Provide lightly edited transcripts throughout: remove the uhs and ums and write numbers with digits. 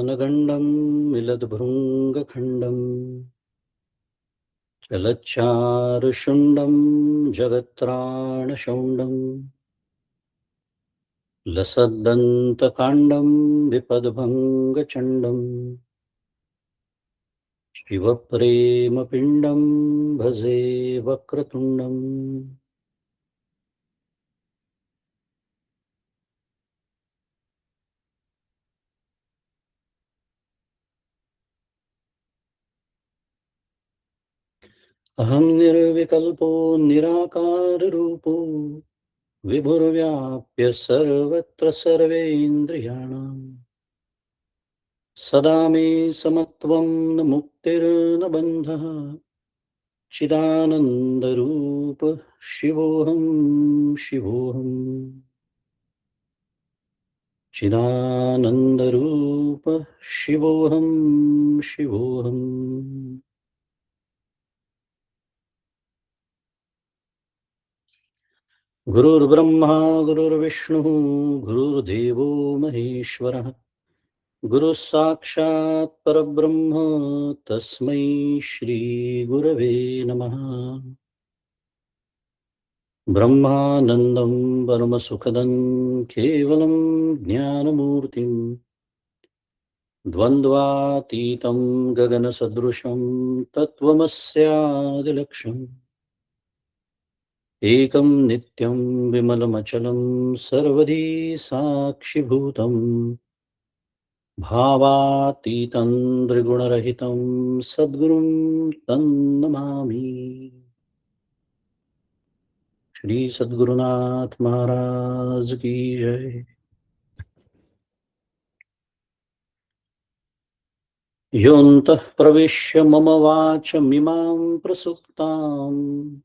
ज्ञानगण्डं मिलद्भृङ्गखण्डं चलच्चारुशुण्डं जगत्त्राणशौण्डं लसद्दन्तकाण्डं विपद्भङ्गचण्डं शिवप्रेमपिण्डं भजे वक्रतुण्डम्। अहं निर्विकल्पो निराकाररूपो विभुर्व्याप्य सर्वत्र सर्वेन्द्रियाणां सदा मे समत्वं न मुक्तिर्न बन्धः चिदानन्दरूप शिवोऽहं शिवोऽहं चिदानन्दरूप शिवोऽहं शिवोऽहम्। गुरुर्ब्रह्मा गुरुर्विष्णुः गुरुर्देवो महेश्वरः गुरुः साक्षात् परब्रह्म तस्मै श्रीगुरवे नमः। ब्रह्मानन्दं परमसुखदं केवलं ज्ञानमूर्तिं द्वन्द्वातीतं गगनसदृशं तत्त्वमस्यादिलक्ष्यम् एकं नित्यं विमलमचलं सर्वधी साक्षिभूतम् भावातीतं त्रिगुणरहितं सद्गुरुं तन्नमामि। श्री सद्गुरुनाथ महाराज की जय। योऽन्तः प्रविश्य मम वाचमिमां प्रसुप्ताम्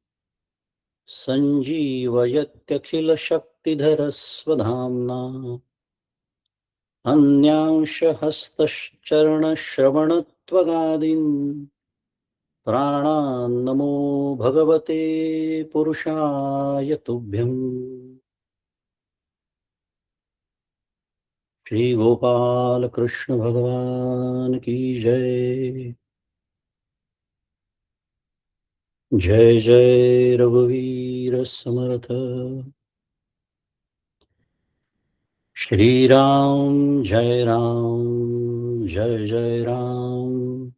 सञ्जीवयत्यखिलशक्तिधरस्वधाम्ना अन्यांशहस्तश्चरणश्रवणत्वगादीन् प्राणान्नमो भगवते पुरुषाय तुभ्यम्। श्री गोपाल कृष्ण भगवान की जय। जय जय रघुवीर समर्थ। श्री राम जय राम जय जय राम।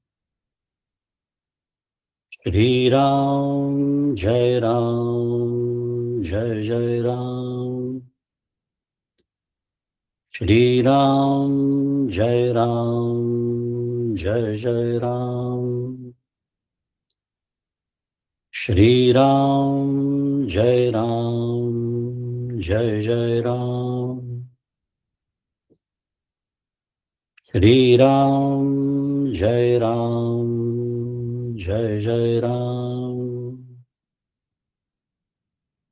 श्री राम जय राम जय जय राम। श्री राम जय राम जय जय राम। श्री राम जय राम जय जय राम। श्री राम जय राम जय जय राम।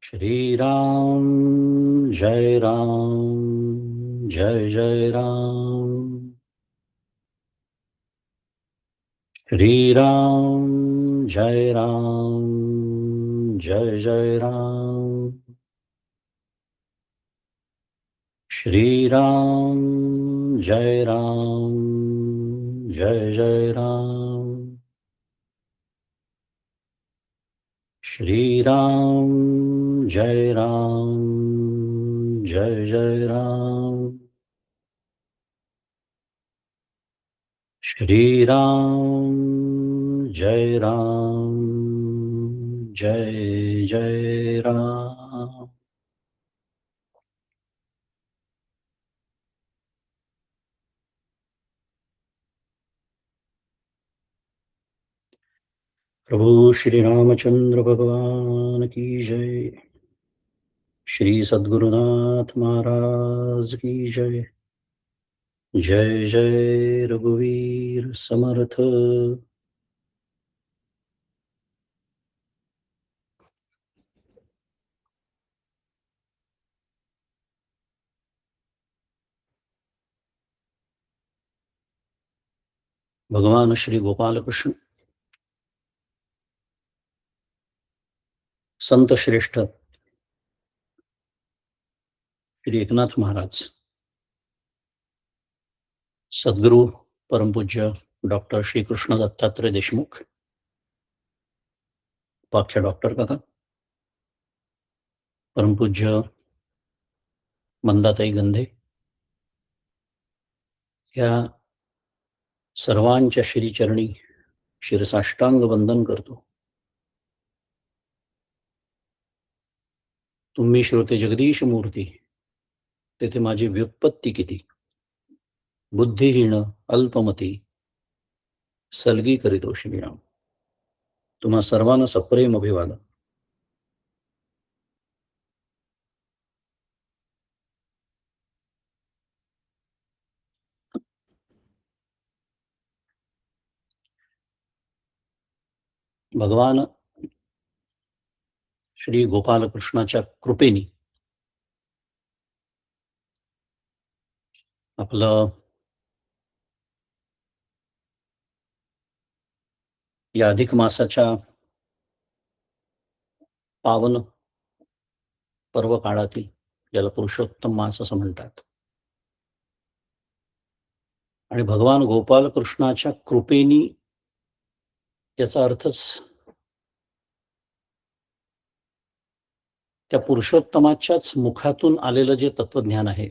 श्री राम जय राम जय जय राम। श्री राम जय राम जय जय राम। श्री राम जय राम जय जय राम। श्री राम जय राम जय जय राम। श्री राम जय राम जय जय राम। प्रभु श्री रामचंद्र भगवान की जय। श्री सद्गुरुनाथ महाराज की जय। जय जय रघुवीर समर्थ। भगवान श्री गोपाल कृष्ण संत श्रेष्ठ श्री एकनाथ महाराज सद्गुरू परमपूज्य डॉक्टर श्रीकृष्ण दत्तात्रय देशमुख, उपाख्य डॉक्टर काका, परमपूज्य मंदाताई गंधे या सर्वांच्या श्रीचरणी शिरसाष्टांग वंदन करतो. तुम्ही श्रोते जगदीश मूर्ती, तेथे माझी व्युत्पत्ती किती. बुद्धिहीन अल्पमती, सलगी करीतोषी विणाम. तुम्हा सर्वांना सप्रेम अभिवादन. भगवान श्री गोपालकृष्णाच्या कृपेने आपलं या अधिक मासाच्या पावन पर्व काळातील, ज्याला पुरुषोत्तम मास असं म्हणतात, आणि भगवान गोपालकृष्णाच्या कृपेनी, याचा अर्थच त्या पुरुषोत्तमाच्याच मुखातून आलेलं जे तत्वज्ञान आहे,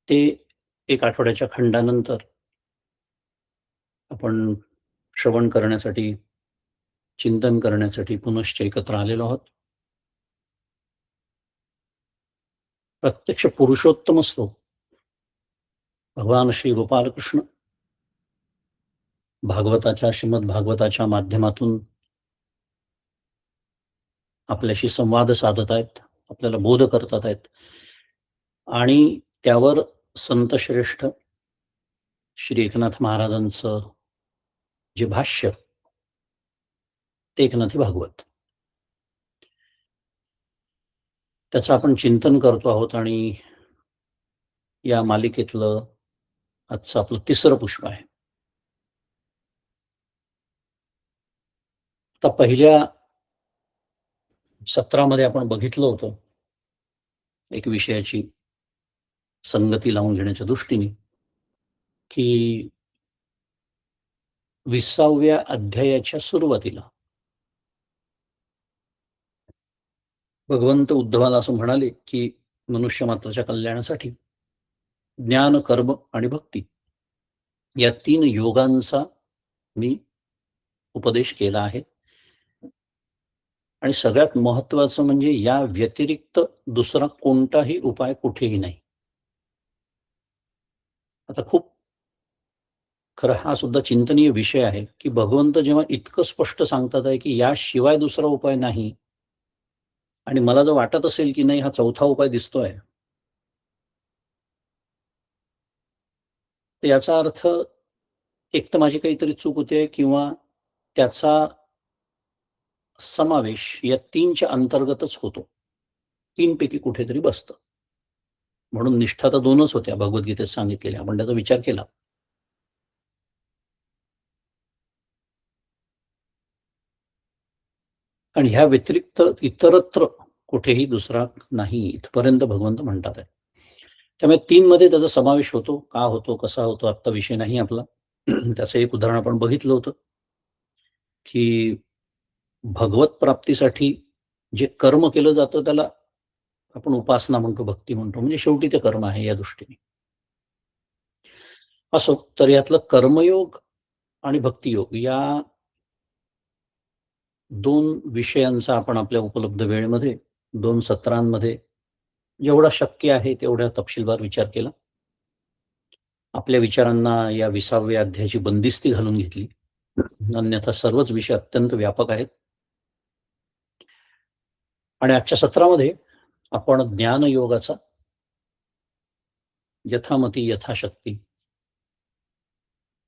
ते एक आठवड्याच्या खंडानंतर आपण श्रवण करण्यासाठी, चिंतन करण्यासाठी पुनश्च एकत्र आलेलो आहोत. प्रत्यक्ष पुरुषोत्तम असतो भगवान श्री गोपालकृष्ण. भागवताच्या, श्रीमद भागवताच्या माध्यमातून आपल्याशी संवाद साधत आहेत, आपल्याला बोध करतात आहेत, आणि त्यावर संतश्रेष्ठ श्री एकनाथ महाराजांचं जे भाष्य, ते एकनाथी भागवत, त्याचं आपण चिंतन करतो आहोत. आणि या मालिकेतलं आजचं आपलं तिसरं पुष्प आहे. आता पहिल्या सत्रामध्ये आपण बघितलं होतं, एक विषयाची संगती लावून घेण्याच्या दृष्टीने, की 20व्या अध्यायाच्या सुरुवातीला भगवंत उद्धवाला असं म्हणाले की मनुष्य मात्राच्या कल्याणासाठी ज्ञान, कर्म आणि भक्ती या 3 योगांचा मी उपदेश केला आहे. आणि सगळ्यात महत्वाचं म्हणजे या व्यतिरिक्त दुसरा कोणताही उपाय कुठेही नाही. आता खूप खरं हा सुद्धा चिंतनीय विषय आहे की भगवंत जेव्हा इतकं स्पष्ट सांगतात आहे की याशिवाय दुसरा उपाय नाही, आणि मला जर वाटत असेल की नाही हा चौथा उपाय दिसतोय, तर याचा अर्थ एक तर माझी काहीतरी चूक होते, किंवा त्याचा समावेश या 3च्या अंतर्गतच होतो, 3 पैकी कुठेतरी बसतं. म्हणून निष्ठा तर 2च होत्या भगवद्गीतेत सांगितलेल्या. आपण त्याचा विचार केला, आणि ह्या व्यतिरिक्त इतरत्र कुठेही दुसरा नाही, इथपर्यंत भगवंत म्हणतात आहे. त्यामुळे 3 मध्ये त्याचा समावेश होतो. का होतो, कसा होतो, आत्ता विषय नाही आपला. त्याचं एक उदाहरण आपण बघितलं होतं की भगवत प्राप्तीसाठी जे कर्म केलं जातं त्याला आपण उपासना म्हणतो, भक्ती म्हणतो, म्हणजे शेवटी ते कर्म आहे या दृष्टीने. असो, तर यातलं कर्मयोग आणि भक्तियोग या 2 विषयांचा आपण आपल्या उपलब्ध वेळेमध्ये 2 सत्रांमध्ये जेवढा शक्य आहे तेवढ्या तपशीलवार विचार केला. आपल्या विचारांना या 20व्या अध्यायाची बंदिस्ती घालून घेतली, अन्यथा सर्वच विषय अत्यंत व्यापक आहेत. आणि आजच्या सत्रामध्ये आपण ज्ञानयोगाचा यथामती यथाशक्ती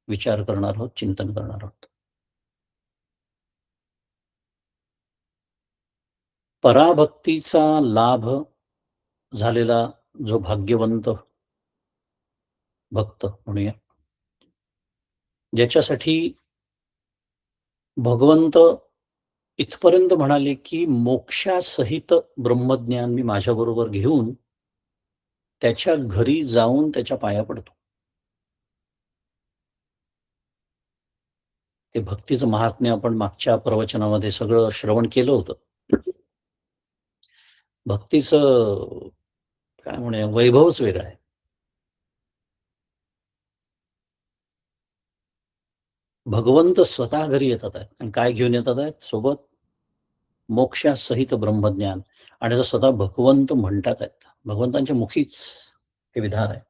विचार करणार आहोत, चिंतन करणार आहोत. पराभक्तीचा लाभ झालेला जो भाग्यवंत भक्त म्हणूया, ज्याच्यासाठी भगवंत इथपर्यंत म्हणाले, की मोक्षासहित ब्रह्मज्ञान मी माझ्याबरोबर घेऊन त्याच्या घरी जाऊन त्याच्या पाया पडतो. ते भक्तीचं महात्म्य आपण मागच्या प्रवचनामध्ये सगळं श्रवण केलं होतं. भक्तीचं काय म्हणूया वैभवच वेगळं आहे. भगवंत स्वतः घरी येतात आहेत आणि काय घेऊन येतात आहेत सोबत? मोक्षासहित ब्रह्मज्ञान आणि असं स्वतः भगवंत म्हणतात आहेत. भगवंतांच्या मुखीच हे विधान आहे.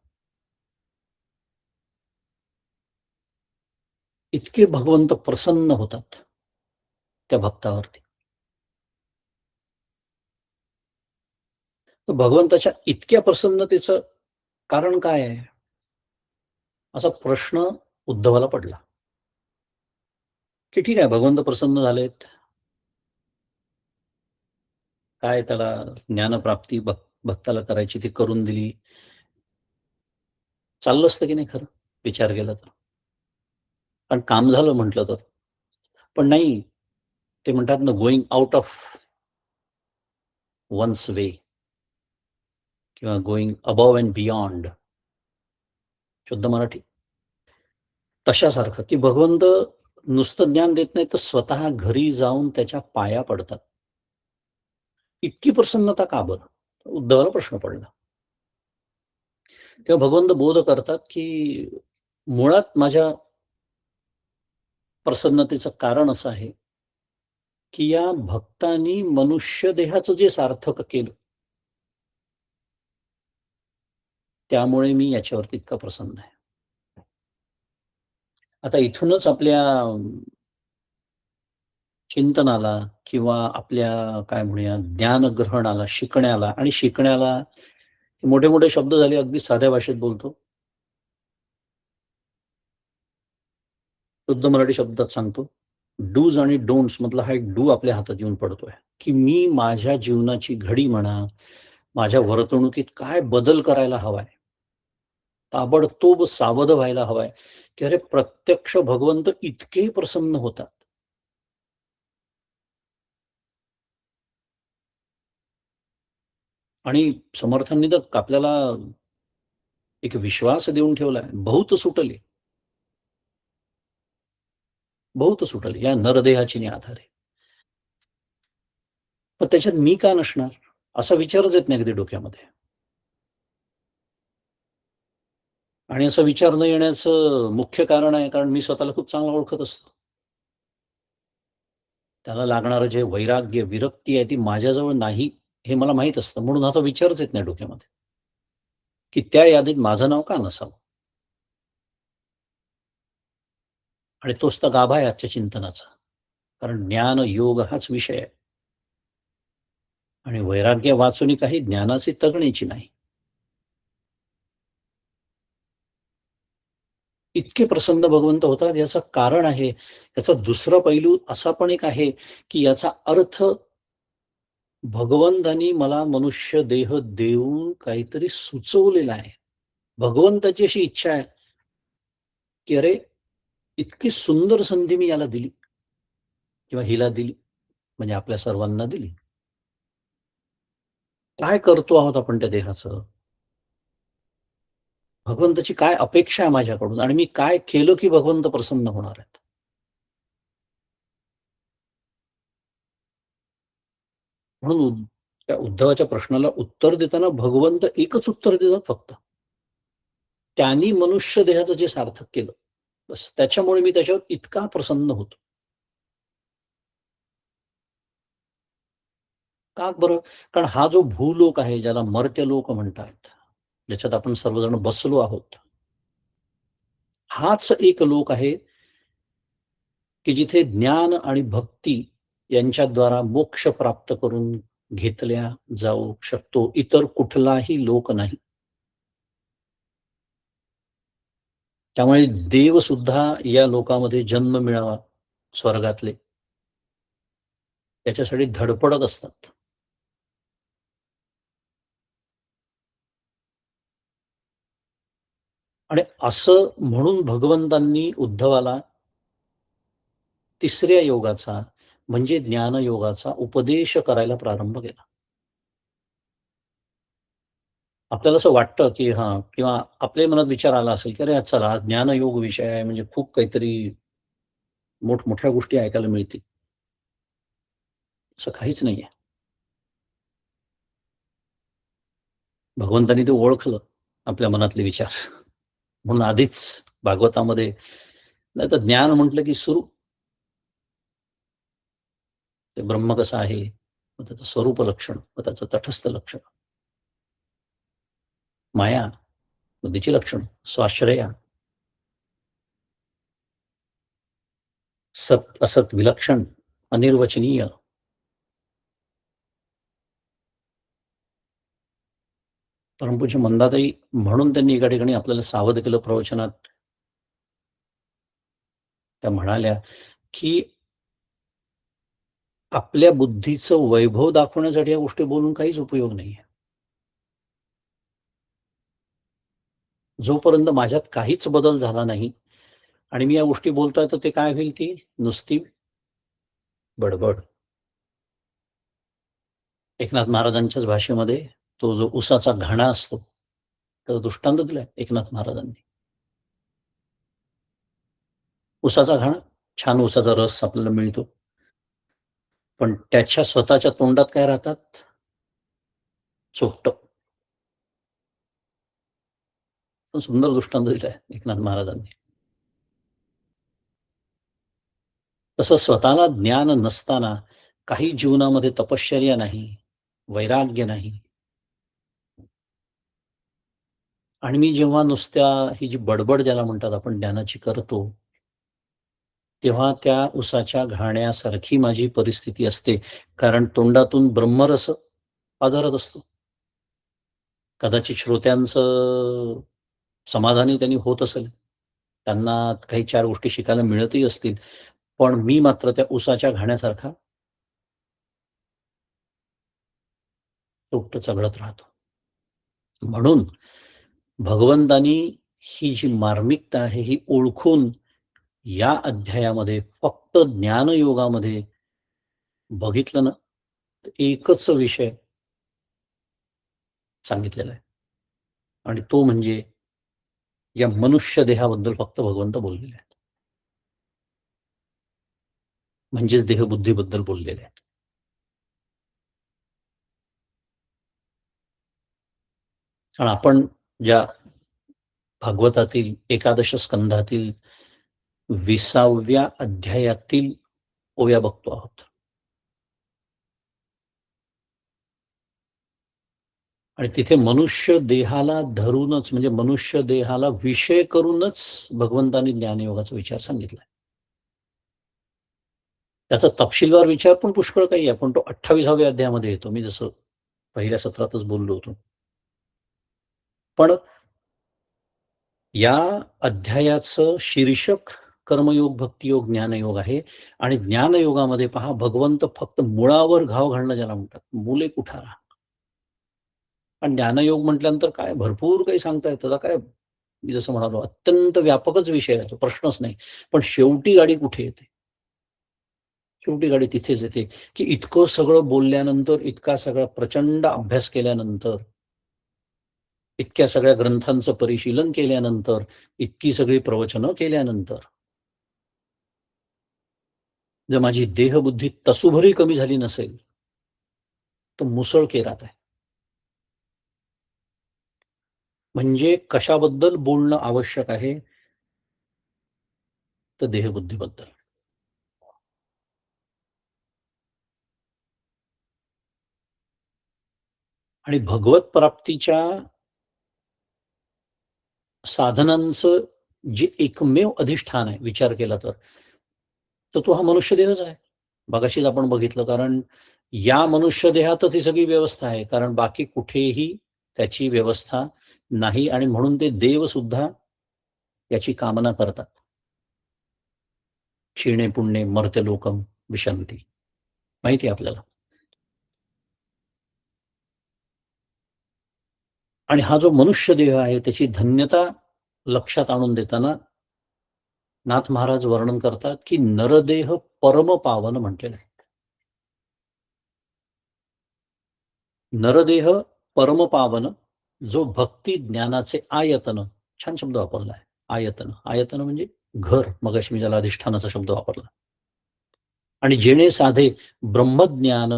इतके भगवंत प्रसन्न होतात त्या भक्तावरती. तर भगवंताच्या इतक्या प्रसन्नतेचं कारण काय आहे? असा प्रश्न उद्धवाला पडला, की ठीक आहे भगवंत प्रसन्न झालेत. काय त्याला ज्ञानप्राप्ती भक्ताला करायची ती करून दिली. चाललं असतं की नाही खरं विचार केला तर. पण काम झालं म्हटलं तर. पण नाही, ते म्हणतात ना गोइंग आउट ऑफ वन्स वे किंवा गोइंग अबोव्ह अँड बियॉन्ड शुद्ध मराठी. तशासारखं, की भगवंत नुसतं ज्ञान देत नाही, तर स्वतः घरी जाऊन त्याच्या पाया पडतात. इतकी प्रसन्नता का बरं? उद्धवाला प्रश्न पडला. तेव्हा भगवंत बोध करतात, की मुळात माझ्या प्रसन्नतेचं कारण असं आहे, की या भक्तांनी मनुष्य देहाचं जे सार्थक केलं, त्यामुळे मी याच्यावरती इतका प्रसन्न आहे. आता इथूनच आपल्या चिंतनाला किंवा आपल्या काय म्हणूया ज्ञानग्रहणाला, शिकण्याला आणि शिकण्याला मोठे-मोठे शब्द झाले, अगदी साध्या भाषेत बोलतो. शुद्ध मराठी शब्दात सांगतो. डूज आणि डोंट्स मधला हा एक डू आपल्या हातात येऊन पडतोय, की मी माझ्या जीवनाची घडी म्हणा, माझ्या वर्तणुकीत काय बदल करायला हवाय. ताबडतोब सावध व्हायला हवाय, की अरे प्रत्यक्ष भगवंत इतके प्रसन्न होतात. आणि समर्थांनी तर आपल्याला एक विश्वास देऊन ठेवलाय. बहुत सुटले, बहुत सुटले या नरदेहाची नी आधारे. पण त्याच्यात मी का नसणार? असा विचारच येत नाही कधी डोक्यामध्ये. आणि असा विचार न येण्याचं मुख्य कारण आहे, कारण मी स्वतःला खूप चांगला ओळखत असतो. त्याला लागणारं जे वैराग्य, विरक्ती आहे ती माझ्याजवळ नाही, हे मला माहीत असतं. म्हणून असा विचारच येत नाही डोक्यामध्ये, की त्या यादीत माझं नाव का नसावं? आणि तोच तर गाभा आहे आजच्या चिंतनाचा. कारण ज्ञान, योग हाच विषय आहे आणि वैराग्य वाचून काही ज्ञानाची तगणीची नाही. इतके प्रसन्न भगवंत होतात याचं कारण आहे. याचा दुसरा पैलू असा पण एक आहे, की याचा अर्थ भगवंतानी मला मनुष्य देह देऊन काहीतरी सुचवलेलं आहे. भगवंताची अशी इच्छा आहे, की अरे, इतकी सुंदर संधी मी याला दिली किंवा हिला दिली, म्हणजे आपल्या सर्वांना दिली. काय करतो आहोत आपण त्या देहाचं? भगवंताची काय अपेक्षा आहे माझ्याकडून आणि मी काय केलं, की भगवंत प्रसन्न होणार आहेत? म्हणून त्या उद्धवाच्या प्रश्नाला उत्तर देताना भगवंत एकच उत्तर देतात फक्त. त्यांनी मनुष्य देहाचं जे सार्थक केलं, बस त्याच्यामुळे मी त्याच्यावर इतका प्रसन्न होतो. का बरं? कारण हा जो भूलोक आहे, ज्याला मर्त्य लोक म्हणतात, ज्याच्यात आपण सर्वजण बसलो आहोत, हाच एक लोक आहे, की जिथे ज्ञान आणि भक्ती यांच्याद्वारा मोक्ष प्राप्त करून घेतल्या जाऊ शकतो. इतर कुठलाही लोक नाही. त्यामुळे देव सुद्धा या लोकामध्ये जन्म मिळावा स्वर्गातले, त्याच्यासाठी धडपडत असतात. आणि असं म्हणून भगवंतांनी उद्धवाला तिसऱ्या योगाचा म्हणजे ज्ञानयोगाचा उपदेश करायला प्रारंभ केला. आपल्याला असं वाटतं, की हां, किंवा आपल्याही मनात विचार आला असेल, की अरे चला आज ज्ञानयोग विषय आहे म्हणजे खूप काहीतरी मोठमोठ्या गोष्टी ऐकायला मिळतील. असं काहीच नाहीये. भगवंतानी ते ओळखलं, आपल्या मनातले विचार. म्हणून आधीच भागवतामध्ये नाहीतर ज्ञान म्हटलं की सुरू. ते ब्रह्म कसं आहे, मग त्याचं स्वरूप लक्षण, मग त्याचं तटस्थ लक्षण, माया, बुद्धीची लक्षण, स्वाश्रया, सत असत विलक्षण, अनिर्वचनीय. परमपूज्य मंदाताई म्हणून त्यांनी एका ठिकाणी आपल्याला सावध केलं प्रवचनात. त्या म्हणाल्या, की आपल्या बुद्धीचं वैभव दाखवण्यासाठी या गोष्टी बोलून काहीच उपयोग नाहीये. जोपर्यंत माझ्यात काहीच बदल झाला नाही आणि मी या गोष्टी बोलतोय, तर ते काय होईल, ती नुसती बडबड. एकनाथ महाराजांच्याच भाषेमध्ये तो जो उसाचा घाणा असतो, त्याचा दृष्टांत दिलाय एकनाथ महाराजांनी. उसाचा घाणा, छान उसाचा रस आपल्याला मिळतो. पण त्याच्या स्वतःच्या तोंडात काय राहतात? चोपटं. सुंदर दृष्टांत दिलाय एकनाथ महाराजांनी. तसं स्वतःला ज्ञान नसताना काही जीवनामध्ये तपश्चर्या नाही, वैराग्य नाही, आणि मी जेव्हा नुसत्या ही जी बडबड ज्याला म्हणतात आपण ज्ञानाची करतो, तेव्हा त्या उसाच्या घाण्यासारखी माझी परिस्थिती असते. कारण तोंडातून ब्रह्मरस पाझरत असतो. कदाचित श्रोत्यांचं समाधानी त्यांनी होत असेल. त्यांना काही 4 गोष्टी शिकायला मिळतही असतील. पण मी मात्र त्या उसाच्या घाण्यासारखा चोपटं चघळत राहतो. म्हणून भगवंतानी ही जी मार्मिकता आहे, ही ओळखून या अध्यायामध्ये फक्त ज्ञानयोगामध्ये बघितलं ना, तर एकच विषय सांगितलेला आहे आणि तो म्हणजे या मनुष्य देहाबद्दल फक्त भगवंत बोललेले आहेत. म्हणजेच देहबुद्धीबद्दल बोललेले आहेत. आणि आपण ज्या भागवतातील एकादश स्कंधातील 20व्या अध्यायातील ओव्या बघतो आहोत. आणि तिथे मनुष्य देहाला धरूनच, म्हणजे मनुष्य देहाला विषय करूनच भगवंतांनी ज्ञानयोगाचा विचार सांगितलाय. त्याचा तपशीलवार विचार पण पुष्कळ काही आहे, पण तो 28व्या अध्यायामध्ये येतो. मी जसं पहिल्या सत्रातच बोललो होतो. पण या अध्यायाचं शीर्षक कर्मयोग, भक्तियोग, ज्ञानयोग आहे. आणि ज्ञानयोगामध्ये पहा, भगवंत फक्त मुळावर घाव घालणं ज्याला म्हणतात, मुले कुठारा. आणि ज्ञानयोग म्हटल्यानंतर काय भरपूर काही सांगता येतं. आता काय, मी जसं म्हणालो, अत्यंत व्यापकच विषय आहे तो, प्रश्नच नाही. पण शेवटी गाडी कुठे येते? शेवटी गाडी तिथेच येते, की इतकं सगळं बोलल्यानंतर, इतका सगळा प्रचंड अभ्यास केल्यानंतर, इतक्या सगळ्या ग्रंथांचं परिशीलन केल्यानंतर, इतकी सगळी प्रवचनं केल्यानंतर, जर माझी देहबुद्धी तसूभरही कमी झाली नसेल, तर मुसळ केरात आहे. म्हणजे कशाबद्दल बोलणं आवश्यक आहे? तर देहबुद्धीबद्दल. आणि भगवत प्राप्तीच्या साधनांचं जे एकमेव अधिष्ठान आहे, विचार केला तर तो हा मनुष्य देहच आहे. मगाशीच आपण बघितलं, कारण या मनुष्य देहातच ही सगळी व्यवस्था आहे. कारण बाकी कुठेही त्याची व्यवस्था नाही, आणि म्हणून ते देव सुद्धा याची कामना करतात. क्षीणे पुण्ये मर्त्यलोकम विशंती. माहिती आहे आपल्याला. आणि हा जो मनुष्य देह आहे, त्याची धन्यता लक्षात आणून देताना नाथ महाराज वर्णन करतात, की नरदेह परम पावन म्हटलेलं आहे. नरदेह परमपावन, जो भक्ती ज्ञानाचे आयतन. छान शब्द वापरला आहे. आयतन. आयतन म्हणजे घर. मगाशी मी ज्याला अधिष्ठानाचा शब्द वापरला. आणि जेणे साधे ब्रह्मज्ञान,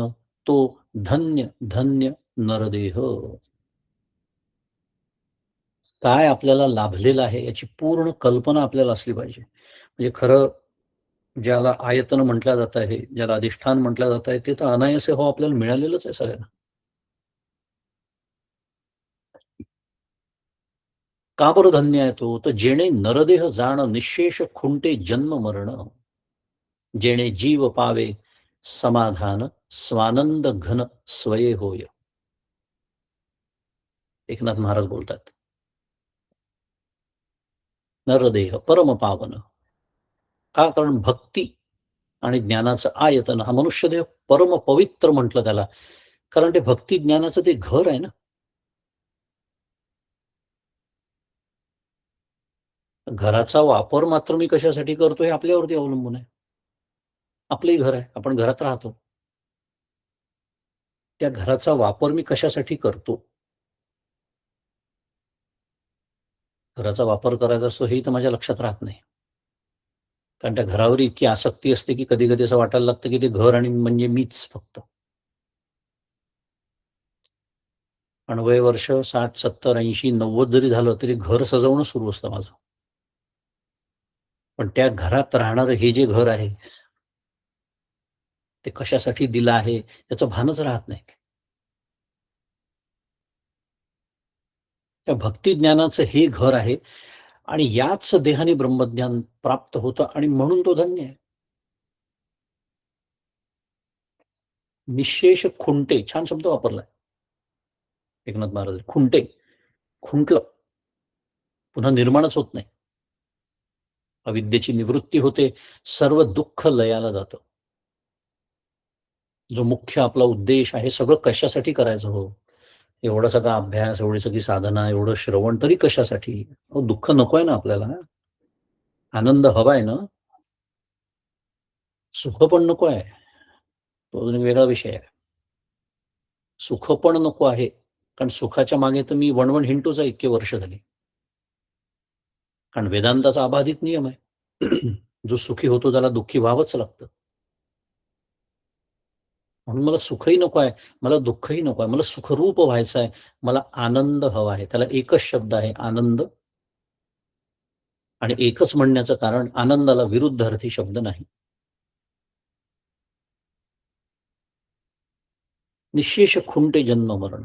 तो धन्य धन्य नरदेह. काय आपल्याला लाभलेलं आहे याची पूर्ण कल्पना आपल्याला असली पाहिजे. म्हणजे खरं ज्याला आयतन म्हटलं जात आहे, ज्याला अधिष्ठान म्हटलं जात आहे, ते तर अनायासे हो आपल्याला मिळालेलंच आहे सगळ्यांना. का बरं धन्य आहे तो? तर जेणे नरदेह जाण निशेष खुंटे जन्म मरण, जेणे जीव पावे समाधान, स्वानंद घन स्वये होय. एकनाथ महाराज बोलतात. नरदेह परम पावन. का? कारण भक्ती आणि ज्ञानाचं आयतन हा मनुष्यदेह परम पवित्र म्हटलं त्याला. कारण ते भक्ती ज्ञानाचं ते घर आहे ना. घराचा वापर मात्र मी कशासाठी करतो हे आपल्यावरती अवलंबून आहे. आपलंही घर आहे. आपण घरात राहतो. त्या घराचा वापर मी कशासाठी करतो? घराचा वापर करायचा असतो हेही तर माझ्या लक्षात राहत नाही. कारण त्या घरावर इतकी आसक्ती असते, की कधी-कधी असं वाटायला लागतं, की ते घर आणि म्हणजे मीच फक्त. आणि वय वर्ष 60, 70, 80, 90 जरी झालं तरी घर सजवणं सुरू असतं माझं. पण त्या घरात राहणारं हे जे घर आहे, ते कशासाठी दिलं आहे त्याचं भानच राहत नाही. त्या भक्ती ज्ञानाचं हे घर आहे आणि याच देहाने ब्रह्मज्ञान प्राप्त होतं आणि म्हणून तो धन्य आहे. निःशेष खुंटे, छान शब्द वापरलाय एकनाथ महाराज. खुंटे, खुंटलं, पुन्हा निर्माणच होत नाही. अविद्येची निवृत्ती होते, सर्व दुःख लयाला जातं. जो मुख्य आपला उद्देश आहे, सगळं कशासाठी करायचं हो? एवढा सगळा अभ्यास, एवढी सगळी साधना, एवढं श्रवण तरी कशासाठी? अहो, दुःख नकोय ना आपल्याला? आनंद हवाय ना? सुख पण नको आहे. तो अजून वेगळा विषय आहे. सुख पण नको आहे. कारण सुखाच्या मागे तर मी वणवण हिंडतोच आहे इतके वर्ष झाली. कारण वेदांताचा अबाधित नियम आहे. जो सुखी होतो त्याला दुःखी व्हावंच लागतं. म्हणून मला सुखही नको आहे, मला दुःखही नको आहे. मला सुखरूप व्हायचं आहे. मला आनंद हवा आहे. त्याला एकच शब्द आहे, आनंद. आणि एकच म्हणण्याचं कारण आनंदाला विरुद्धार्थी शब्द नाही. निःशेष खुंटे जन्म मरण.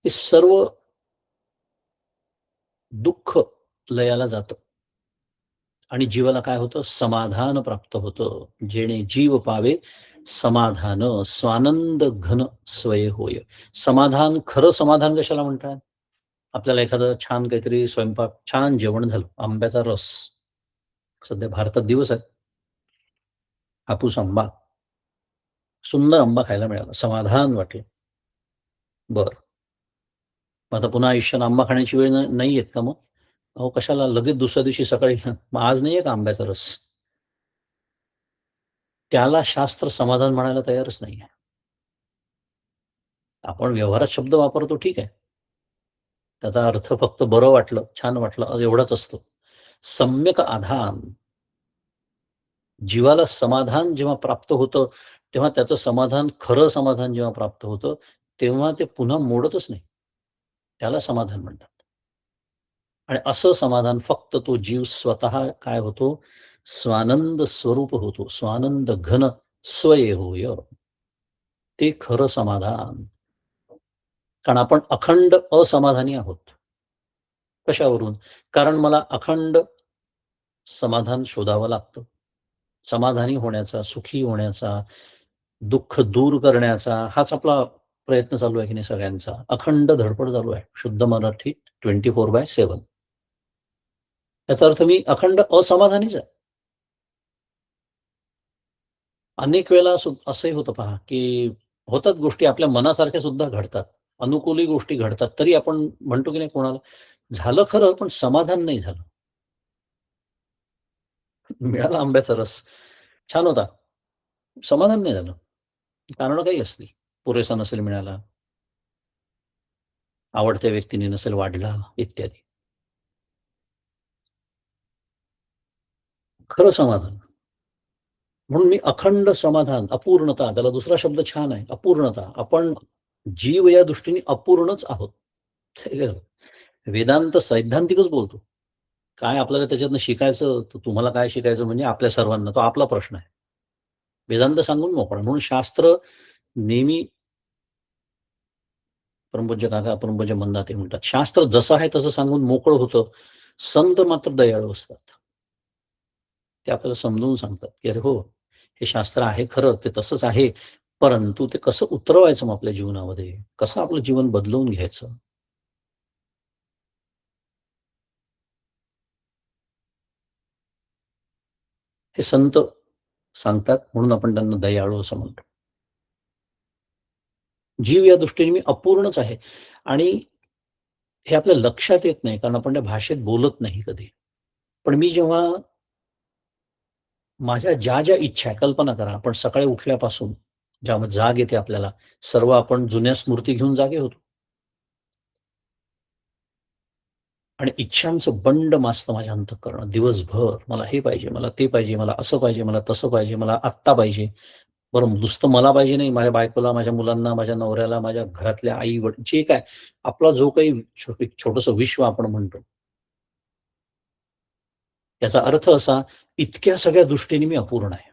हे सर्व दुःख लयाला जातं आणि जीवाला काय होतं? समाधान प्राप्त होतं. जेणे जीव पावे समाधान, स्वानंद घन स्वय होय. समाधान, खरं समाधान कशाला म्हणतात? आपल्याला एखादं छान काहीतरी स्वयंपाक, छान जेवण झालं, आंब्याचा रस. सध्या भारतात दिवस आहे. हापूस आंबा, सुंदर आंबा खायला मिळाला, समाधान वाटलं. बरं. मग आता पुन्हा आयुष्यात आंबा खाण्याची वेळ नाही येत का मग? अहो कशाला लगेच दुसऱ्या दिवशी सकाळी मग आज नाहीये का आंब्याचा रस? त्याला शास्त्र समाधान म्हणायला तयारच नाहीये. आपण व्यवहारात शब्द वापरतो ठीक आहे. त्याचा अर्थ फक्त बरं वाटलं, छान वाटलं एवढाच असतो. सम्यक आधान, जीवाला समाधान जेव्हा प्राप्त होतं, तेव्हा त्याचं समाधान, खरं समाधान जेव्हा प्राप्त होतं, तेव्हा ते पुन्हा मोडतच नाही. त्याला समाधान म्हणतात. आणि असं समाधान फक्त तो जीव स्वतः काय होतो? स्वानंद स्वरूप होतो. स्वानंद घन स्वय होय. ते खरं समाधान. कारण आपण अखंड असमाधानी आहोत. कशावरून? कारण मला अखंड समाधान शोधावं लागतं. समाधानी होण्याचा, सुखी होण्याचा, दुःख दूर करण्याचा हाच आपला प्रयत्न चालू आहे की नाही सगळ्यांचा. अखंड धडपड चालू आहे. शुद्ध मराठीत 24/7. याचा अर्थ मी अखंड असमाधानीच आहे. अनेक वेळेला असंही होतं पहा, की होतात गोष्टी आपल्या मनासारख्या सुद्धा घडतात. अनुकूलही गोष्टी घडतात. तरी आपण म्हणतो की नाही कोणाला, झालं खरं पण समाधान नाही झालं. मिळाला आंब्याचा रस, छान होता. समाधान नाही झालं. कारणं काही असतील. पुरेसा नसेल मिळाला, आवडत्या व्यक्तीने नसेल वाढला, इत्यादी. खरं समाधान. म्हणून मी अखंड समाधान, अपूर्णता, त्याला दुसरा शब्द छान आहे, अपूर्णता. आपण जीव या दृष्टीने अपूर्णच आहोत. ठीक आहे. वेदांत सैद्धांतिकच बोलतो. काय आपल्याला त्याच्यातनं शिकायचं, तर तुम्हाला काय शिकायचं म्हणजे आपल्या सर्वांना, तो आपला प्रश्न आहे. वेदांत सांगून मोकळा. म्हणून शास्त्र नेहमी परमपूज्य काका, परमपूज्य मंदाते म्हणतात, शास्त्र जसं आहे तसं सांगून मोकळं होतं. संत मात्र दयाळू असतात. ते आपल्याला समजून सांगतात, की "अरे हो, हे शास्त्र आहे खरं, ते तसंच आहे. परंतु ते कसं उतरवायचं मग आपल्या जीवनामध्ये? कसं आपलं जीवन बदलवून घ्यायचं?" हे संत सांगतात, म्हणून आपण त्यांना दयाळू असं म्हणतो. जीव या दृष्टीने मी अपूर्णच आहे आणि हे आपल्या लक्षात येत नाही, कारण आपण त्या भाषेत बोलत नाही कधी. पण मी जेव्हा माझ्या ज्या इच्छा आहे, कल्पना करा, आपण सकाळी उठल्यापासून जेव्हा जाग येते आपल्याला, सर्व आपण जुन्या स्मृती घेऊन जागे होतो आणि इच्छांचं बंड माजतं माझ्या अंतःकरणात दिवसभर. मला हे पाहिजे, मला ते पाहिजे, मला असं पाहिजे, मला तसं पाहिजे, मला आत्ता पाहिजे. बरं नुसतं मला पाहिजे नाही, माझ्या बायकोला, माझ्या मुलांना, माझ्या नवऱ्याला, माझ्या घरातल्या आई-वडील जे काय आपला जो काही छोटंसं विश्व आपण म्हणतो, याचा अर्थ असा, इतक्या सगळ्या दृष्टीने मी अपूर्ण आहे.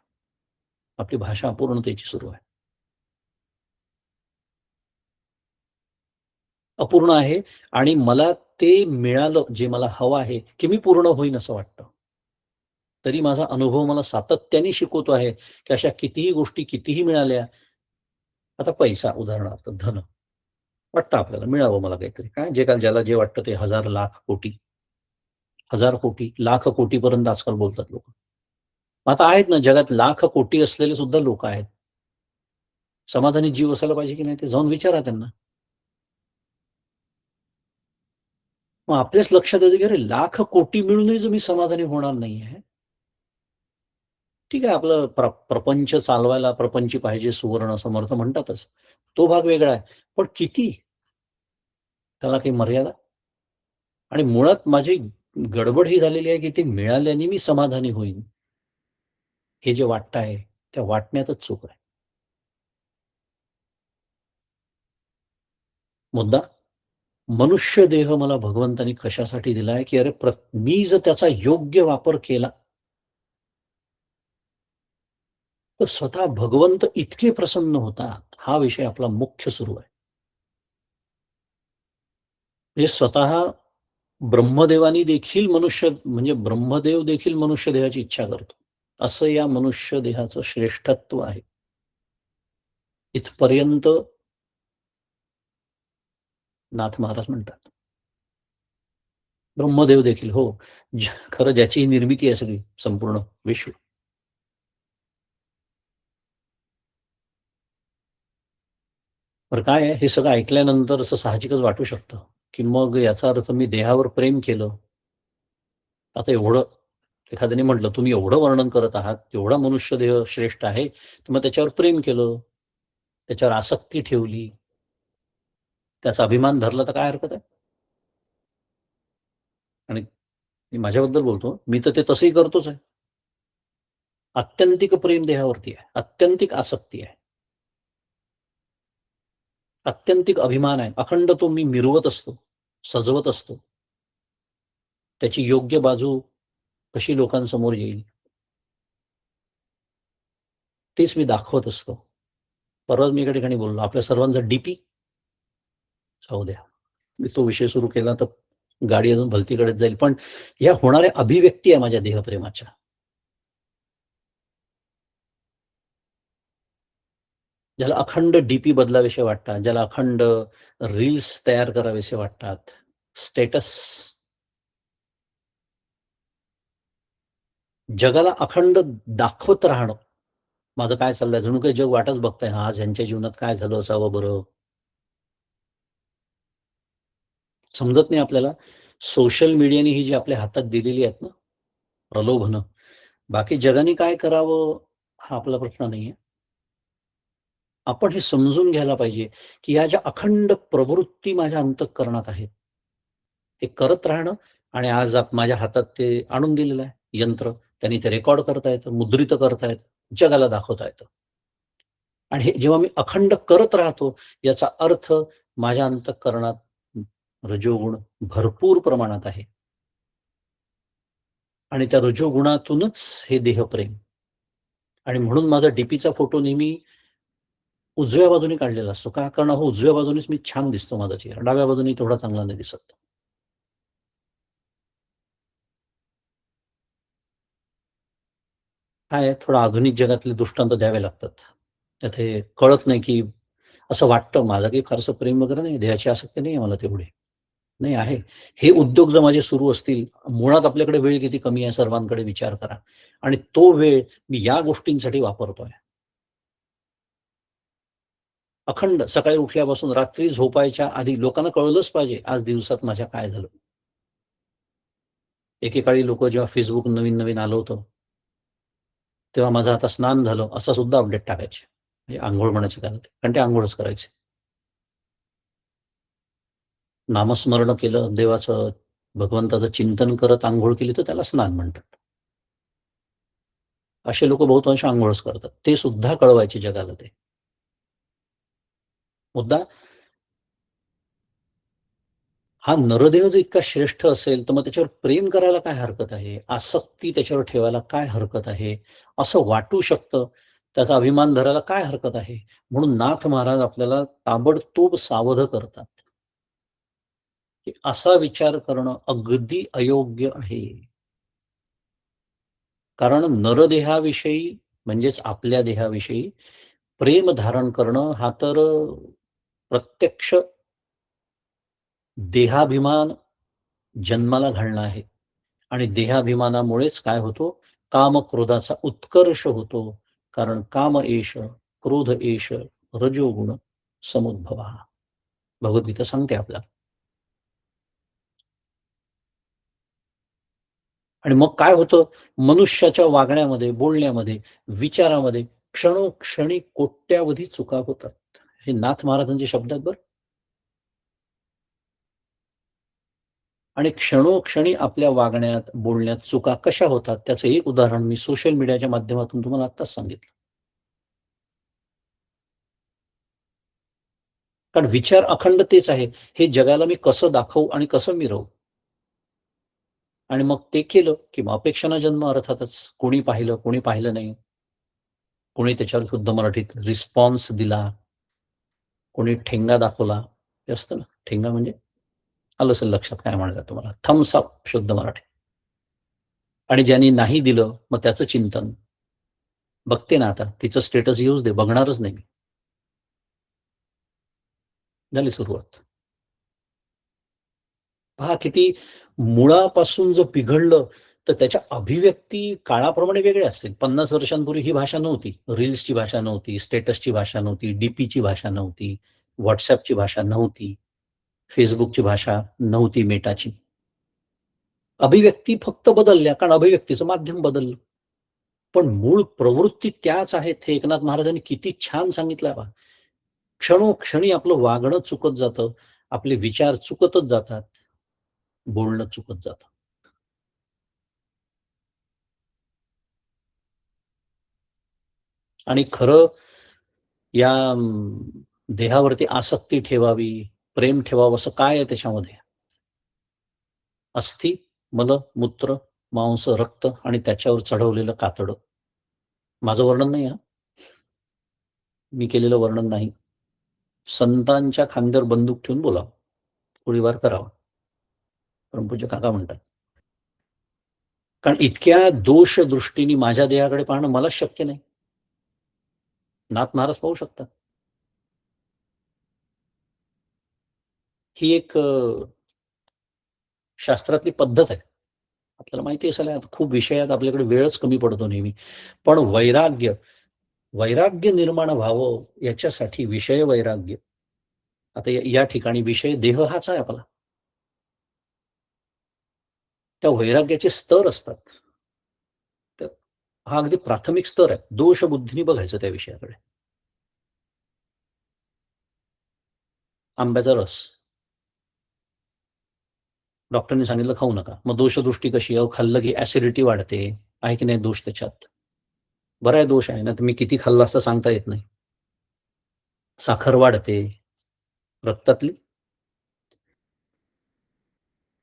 आपली भाषा अपूर्णतेची सुरू आहे. अपूर्ण आहे आणि मला ते मिळालं जे मला हवं आहे, की मी पूर्ण होईन असं वाटतं. तरी माझा अनुभव मला सातत्याने शिकवतो आहे, की अशा कितीही गोष्टी कितीही मिळाल्या, आता पैसा उदाहरणार्थ धन, वाटतं आपल्याला मिळावं मला काहीतरी. काय जे काय ज्याला जे वाटतं ते हजार, लाख, कोटी, हजार कोटी, लाख कोटीपर्यंत आजकाल बोलतात लोकं. आता आहेत ना जगात लाख कोटी असलेले सुद्धा लोकं आहेत. समाधानी जीव असायला पाहिजे की नाही ते जाऊन विचारा त्यांना. मग आपल्याच लक्षात येतं की अरे लाख कोटी मिळूनही जर मी समाधानी होणार नाहीये. ठीक आहे आपलं प्रपंच चालवायला प्रपंची पाहिजे सुवर्ण समर्थ म्हणतातच. तो भाग वेगळा आहे. पण किती? त्याला काही मर्यादा? आणि मुळात माझी गडबड ही झालेली आहे की ते मिळाल्याने मी समाधानी होईन. हे जे वाटतं आहे, त्या वाटण्यातच चूक आहे. मुद्दा मनुष्य देह मला भगवंतानी कशासाठी दिलाय, की अरे मी जर त्याचा योग्य वापर केला, तर स्वतः भगवंत इतके प्रसन्न होतात. हा विषय आपला मुख्य सुरू आहे. म्हणजे स्वतः ब्रह्मदेवानी देखील मनुष्य म्हणजे ब्रह्मदेव देखील मनुष्य देहाची इच्छा करतो. असं या मनुष्य देहाचं श्रेष्ठत्व आहे. इथपर्यंत नाथ महाराज म्हणतात. ब्रह्मदेव देखील हो. खरं ज्याची ही निर्मिती आहे सगळी संपूर्ण विश्व. तर काय आहे, हे सगळं ऐकल्यानंतर असं साहजिकच वाटू शकतं, की मग याचा अर्थ मी देहावर प्रेम केलं. आता एवढं एखाद्याने म्हटलं, "तुम्ही एवढं वर्णन करत आहात, एवढा मनुष्य देह श्रेष्ठ आहे." तर मग त्याच्यावर प्रेम केलं, त्याच्यावर आसक्ती ठेवली, त्याचा अभिमान धरला तर काय हरकत आहे? आणि मी माझ्याबद्दल बोलतो, मी तर ते तसंही करतोच आहे. आत्यंतिक प्रेम देहावरती आहे. आत्यंतिक आसक्ती आहे. आत्यंतिक अभिमान आहे. अखंड तो मी मिरवत असतो, सजवत असतो. त्याची योग्य बाजू कशी लोकांसमोर येईल, तेच मी दाखवत असतो. परवाच मी एका ठिकाणी बोललो, आपल्या सर्वांचा डीपी जाऊ द्या. मी तो विषय सुरू केला तर गाडी अजून भलतीकडेच जाईल. पण या होणाऱ्या अभिव्यक्ती आहे माझ्या देहप्रेमाच्या. ज्याला अखंड डीपी बदलावेसे वाटतात, ज्याला अखंड रील्स तयार करावेसे वाटतात, स्टेटस, जगाला अखंड दाखवत राहणं. माझं काय चाललंय? जणू काही जग वाटच बघतंय. आज ह्यांच्या जीवनात काय झालं असावं बरं? समजत नाही आपल्याला. सोशल मीडियाने ही जी आपल्या हातात दिलेली आहेत ना, प्रलोभनं, बाकी जगाने काय करावं हा आपला प्रश्न नाहीये. आपण हे समजून घ्यायला पाहिजे, की या ज्या अखंड प्रवृत्ती माझ्या अंतःकरणात आहेत, ते करत राहणं आणि आज माझ्या हातात ते आणून दिलेलं आहे यंत्र. त्यांनी ते रेकॉर्ड करता येतं, मुद्रित करता येतं, जगाला दाखवता येतं. आणि हे जेव्हा मी अखंड करत राहतो, याचा अर्थ माझ्या अंतःकरणात रजोगुण भरपूर प्रमाणात आहे. आणि त्या रजोगुणातूनच हे देहप्रेम. आणि म्हणून माझा डीपीचा फोटो नेहमी उजव्या बाजूने काढलेला असतो. का? कारण उजव्या बाजूनेच मी छान दिसतो माझा चेहरा. डाव्या बाजूने तेवढा चांगला नाही दिसत. काय आहे, थोडं आधुनिक जगातले दृष्टांत द्यावे लागतात. त्यात हे कळत नाही, की असं वाटतं माझं काही फारसं प्रेम वगैरे नाही, देहाची आसक्ती नाही आहे मला तेवढी. नाही आहे. हे उद्योग जर माझे सुरू असतील, मुळात आपल्याकडे वेळ किती कमी आहे सर्वांकडे विचार करा. आणि तो वेळ मी या गोष्टींसाठी वापरतोय. अखंड सकाळी उठल्यापासून रात्री झोपायच्या आधी लोकांना कळलंच पाहिजे, आज दिवसात माझ्या काय झालं. एकेकाळी लोकं जेव्हा Facebook नवीन-नवीन आलं होतं, तेव्हा माझं आता स्नान झालं, असं सुद्धा अपडेट टाकायचे. म्हणजे अंघोळ म्हणायचे त्याला ते. कारण ते अंघोळच करायचे. नामस्मरण केलं देवाचं, भगवंताचं चिंतन करत अंघोळ केली तर त्याला स्नान म्हणतात. असे लोकं बहुतांश अंघोळच करतात. ते सुद्धा कळवायचे जगाला ते. मुद्दा हा नरदेह जर इतका श्रेष्ठ असेल, तर मग त्याच्यावर प्रेम करायला काय हरकत आहे? आसक्ती त्याच्यावर ठेवायला काय हरकत आहे? असं वाटू शकतं, त्याचा अभिमान धरायला काय हरकत आहे? म्हणून नाथ महाराज आपल्याला ताबडतोब सावध करतात, की असा विचार करणं अगदी अयोग्य आहे. कारण नरदेहाविषयी म्हणजेच आपल्या देहाविषयी प्रेम धारण करणं हा तर प्रत्यक्ष देहाभिमान जन्माला घालणं आहे. आणि देहाभिमानामुळेच काय होतो, कामक्रोधाचा उत्कर्ष होतो. कारण काम एष, क्रोध एष, रजोगुण समुद्भवः. भगवद्गीता सांगते आपल्याला. आणि मग काय होतं, मनुष्याच्या वागण्यामध्ये, बोलण्यामध्ये, विचारामध्ये क्षणोक्षणी कोट्यावधी चुका होतात. हे नाथ महाराजांचे शब्द आहेत बरं. आणि क्षणोक्षणी आपल्या वागण्यात, बोलण्यात चुका कशा होतात, त्याचं एक उदाहरण मी सोशल मीडियाच्या माध्यमातून तुम्हाला आत्ताच सांगितलं. कारण विचार अखंड तेच आहे. हे जगाला मी कसं दाखवू आणि कसं मिरवू? आणि मग ते केलं, की मग अपेक्षांना जन्म अर्थातच. कोणी पाहिलं, कोणी पाहिलं नाही. कोणी त्याच्यावर शुद्ध मराठीत रिस्पॉन्स दिला, कोणी ठेंगा दाखवला. हे असतं ना, ठेंगा म्हणजे आलं असेल लक्षात काय म्हणायचं तुम्हाला. थम्स अप शुद्ध मराठी. आणि ज्यांनी नाही दिलं, मग त्याचं चिंतन. बघते ना आता, तिचं स्टेटस येऊच दे, बघणारच नाही मी. झाली सुरुवात. पहा किती मुळापासून जर बिघडलं, तर त्याच्या अभिव्यक्ती काळाप्रमाणे वेगळ्या असतील. 50 वर्षांपूर्वी ही भाषा नव्हती. रील्सची भाषा नव्हती, स्टेटसची भाषा नव्हती, डीपीची भाषा नव्हती, WhatsAppची भाषा नव्हती, Facebookची भाषा नव्हती, मेटाची. अभिव्यक्ती फक्त बदलल्या, कारण अभिव्यक्तीचं माध्यम बदललं. पण मूळ प्रवृत्ती त्याच आहेत. हे एकनाथ महाराजांनी किती छान सांगितलं पहा. क्षणोक्षणी आपलं वागणं चुकत जातं, आपले विचार चुकतच जातात, बोलणं चुकत जातं. आणि खरं या देहावरती आसक्ती ठेवावी, प्रेम ठेवावं असं काय आहे त्याच्यामध्ये? अस्थि, मल, मूत्र, मांस, रक्त आणि त्याच्यावर चढवलेलं कातडं. माझं वर्णन नाही हां. मी केलेलं वर्णन नाही. संतांच्या खांद्यावर बंदूक ठेवून बोलावं. गोळीबार करावा. परमपूज्य काका म्हणतात. कारण इतक्या दोष दृष्टीने माझ्या देहाकडे पाहणं मलाच शक्य नाही. नाथ महाराज पाहू शकतात. ही एक शास्त्रातली पद्धत आहे. आपल्याला माहिती असायला खूप विषयात आपल्याकडे वेळच कमी पडतो नेहमी. पण वैराग्य निर्माण व्हावं याच्यासाठी विषय वैराग्य. आता या ठिकाणी विषय देह हाच आहे आपला. त्या वैराग्याचे स्तर असतात. तर हा अगदी प्राथमिक स्तर आहे. दोष बुद्धीने बघायचं त्या विषयाकडे. आंब्याचा रस. डॉक्टरने सांगितलं खाऊ नका. मग दोषदृष्टी कशी? अहो खाल्लं की ऍसिडिटी वाढते. आहे की नाही दोष त्याच्यात? बरा आहे दोष आहे ना, तर मी किती खाल्लं असं सांगता येत नाही. साखर वाढते रक्तातली.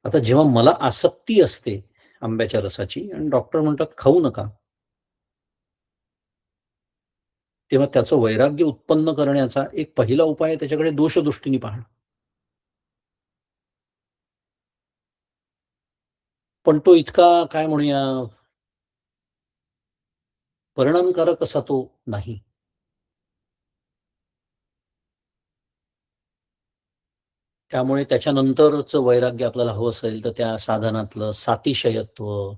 आता जेव्हा मला आसक्ती असते आंब्याच्या रसाची आणि डॉक्टर म्हणतात खाऊ नका, तेव्हा त्याचं वैराग्य उत्पन्न करण्याचा एक पहिला उपाय आहे त्याच्याकडे दोषदृष्टीने पाहणं. पण तो इतका काय म्हणूया परिणामकारक असा तो नाही. त्यामुळे त्याच्यानंतरचं वैराग्य आपल्याला हवं असेल तर त्या साधनातलं सातिशयत्व,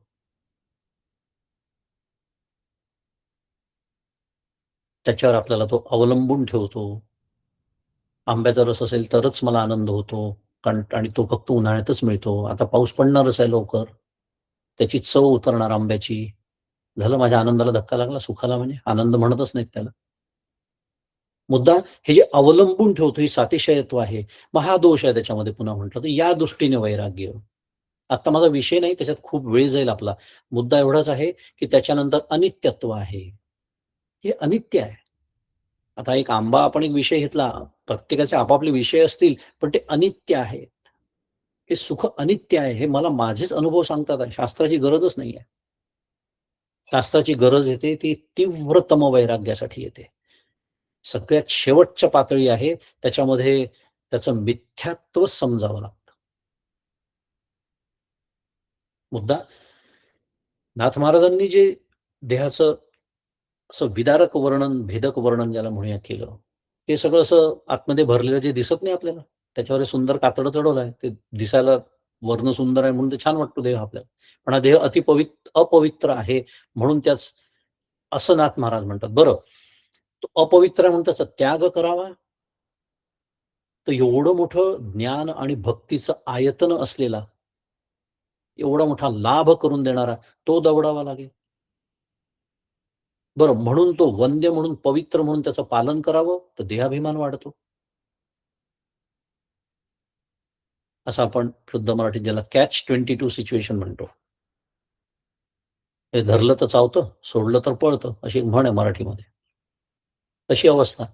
त्याच्यावर आपल्याला तो अवलंबून ठेवतो. आंब्याचा रस असेल तरच मला आनंद होतो. कारण आणि तो फक्त उन्हाळ्यातच मिळतो. आता पाऊस पडणारच आहे लवकर. त्याची चव उतरणार आंब्याची. झालं माझ्या आनंदाला धक्का लागला, सुखाला म्हणजे आनंद म्हणतच नाहीत त्याला. मुद्दा हे जे अवलंबून ठेवतो, ही सातिशयत्व आहे. मग हा दोष आहे त्याच्यामध्ये पुन्हा म्हटलं तर या दृष्टीने वैराग्य. आता माझा विषय नाही, त्याच्यात खूप वेळ जाईल आपला. मुद्दा एवढाच आहे, की त्याच्यानंतर अनित्यत्व आहे. हे अनित्य आहे. आता एक आंबा आपण एक विषय घेतला. प्रत्येकाचे आपापले विषय असतील, पण ते अनित्य आहे. हे सुख अनित्य आहे. हे मला माझेच अनुभव सांगतात आहे. शास्त्राची गरजच नाहीये. शास्त्राची गरज येते ती तीव्रतम वैराग्यासाठी येते. सगळ्यात शेवटच्या पातळी आहे, त्याच्यामध्ये त्याचं मिथ्यात्व समजावं लागतं. मुद्दा नाथ महाराजांनी जे देहाचं असं विदारक वर्णन, भेदक वर्णन ज्याला म्हणूया केलं, ते सगळं असं आतमध्ये भरलेलं जे दिसत नाही आपल्याला, त्याच्यावर हे सुंदर कातडं चढवलं आहे. ते दिसायला वर्ण सुंदर आहे म्हणून ते छान वाटतो देह आपल्याला. पण हा देह अपवित्र आहे म्हणून त्याच असं नाथ महाराज म्हणतात. बरं, तो अपवित्र आहे म्हणून त्याचा त्याग करावा, तर एवढं मोठं ज्ञान आणि भक्तीचं आयतन असलेला, एवढा मोठा लाभ करून देणारा तो दवडावा लागेल. बरं, म्हणून तो वंद्य म्हणून, पवित्र म्हणून त्याचं पालन करावं, तर देहाभिमान वाढतो. असं आपण शुद्ध मराठीत ज्याला कॅच 22 सिच्युएशन म्हणतो. हे धरलं तर चावतं, सोडलं तर पळतं, अशी एक म्हण आहे मराठीमध्ये. तशी अवस्था.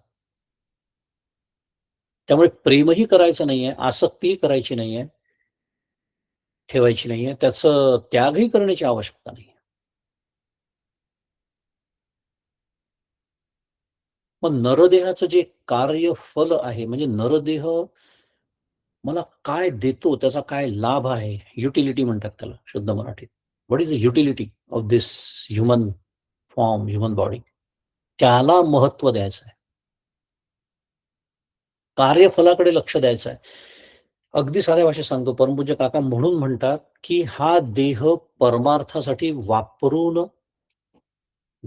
त्यामुळे प्रेमही करायचं नाहीये, आसक्तीही करायची नाहीये, ठेवायची नाहीये. त्याचं त्यागही करण्याची आवश्यकता नाहीये. मग नरदेहाचं जे कार्यफल आहे, म्हणजे नरदेह मला काय देतो, त्याचा काय लाभ आहे, युटिलिटी म्हणतात त्याला शुद्ध मराठीत. What is the utility of this human form, human body? त्याला महत्त्व द्यायचं आहे. कार्यफलाकडे लक्ष द्यायचं आहे. अगदी साध्या भाषेत सांगतो, परमपूज्य काका म्हणून म्हणतात, की हा देह परमार्थासाठी वापरून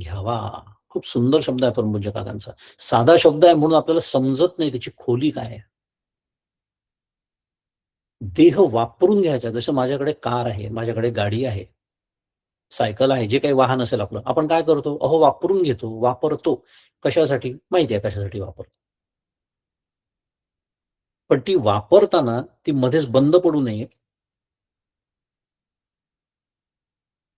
घ्यावा. खूप सुंदर शब्द आहे परमपूज्य काकांचा. साधा शब्द आहे म्हणून आपल्याला समजत नाही त्याची खोली काय आहे. देह वापरून घ्यायचा. जसं माझ्याकडे कार आहे, माझ्याकडे गाडी आहे, सायकल आहे, जे काही वाहन असेल आपलं. आपण काय करतो? अहो वापरून घेतो, वापरतो. कशासाठी? माहिती आहे कशासाठी वापरतो. पण ती वापरताना ती मध्येच बंद पडू नये,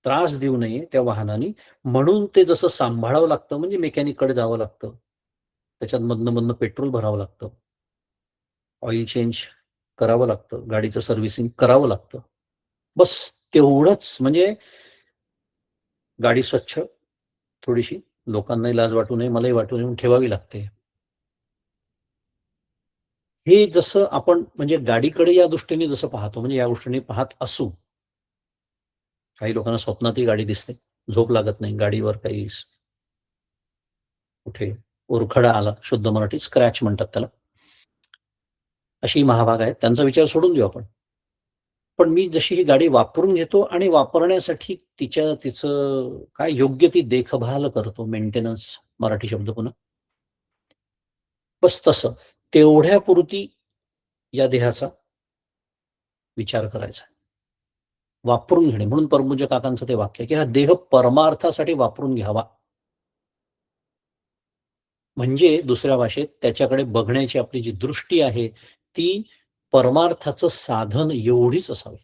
त्रास देऊ नये त्या वाहनाने, म्हणून ते जसं सांभाळावं लागतं, म्हणजे मेकॅनिककडे जावं लागतं. त्याच्यात मधनं-मधनं पेट्रोल भरावं लागतं. ऑइल चेंज करावं लागतं. गाडीचं सर्व्हिसिंग करावं लागतं. बस तेवढंच. म्हणजे गाडी स्वच्छ थोडीशी, लोकांनाही लाज वाटू नये, मलाही वाटू नये म्हणून ठेवावी लागते. हे जसं आपण म्हणजे गाडीकडे या दृष्टीने जसं पाहतो, म्हणजे या दृष्टीने पाहत असू. काही लोकांना स्वप्नातही गाडी दिसते. झोप लागत नाही. गाडीवर काही कुठे उरखडा आला, शुद्ध मराठीत स्क्रॅच म्हणतात त्याला. अशी महाभाग आहेत. त्यांचा विचार सोडून देऊ आपण. पण मी जशी ही गाडी वापरून घेतो आणि वापरण्यासाठी तिचं काय योग्य ती देखभाल करतो, मेंटेनन्स मराठी शब्द पुन्हा. बस तसं. तेवढ्यापुरती या देहाचा विचार करायचा. वापरून घेणे म्हणून परमपूज्य काकांचं ते वाक्य, की हा देह परमार्थासाठी वापरून घ्यावा. म्हणजे दुसऱ्या भाषेत त्याच्याकडे बघण्याची आपली जी दृष्टी आहे, ती परमार्थाचं साधन एवढीच असावी.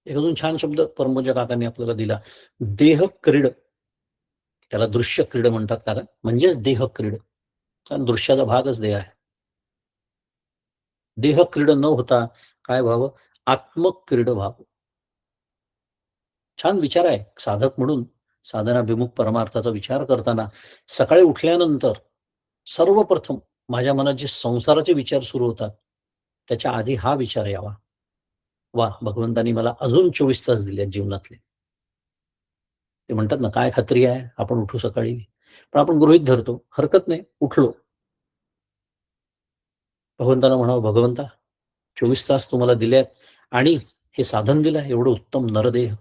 एक अजून छान शब्द परमपूज्य काकांनी आपल्याला दिला, देह क्रीड. त्याला दृश्य क्रीड म्हणतात, कारण म्हणजेच देह क्रीड, कारण दृश्याचा भागच देह आहे. देह क्रीड न होता काय व्हावं? आत्मक्रीड व्हावं. छान विचार आहे. साधक म्हणून साधनाभिमुख परमार्थाचा विचार करताना सकाळी उठल्यानंतर सर्वप्रथम माझ्या मनात जे संसाराचे विचार सुरू होतात, त्याच्या आधी हा विचार यावा, वा भगवंतांनी मला अजून 24 तास दिले जीवनातले. ते म्हणतात ना, काय खात्री आहे आपण उठू सकाळी, पण आपण गृहीत धरतो, हरकत नाही, उठलो. भगवंताला म्हणावं, भगवंता 24 तास तुम्हाला दिलेत आणि हे साधन दिलं, एवढं उत्तम नरदेह.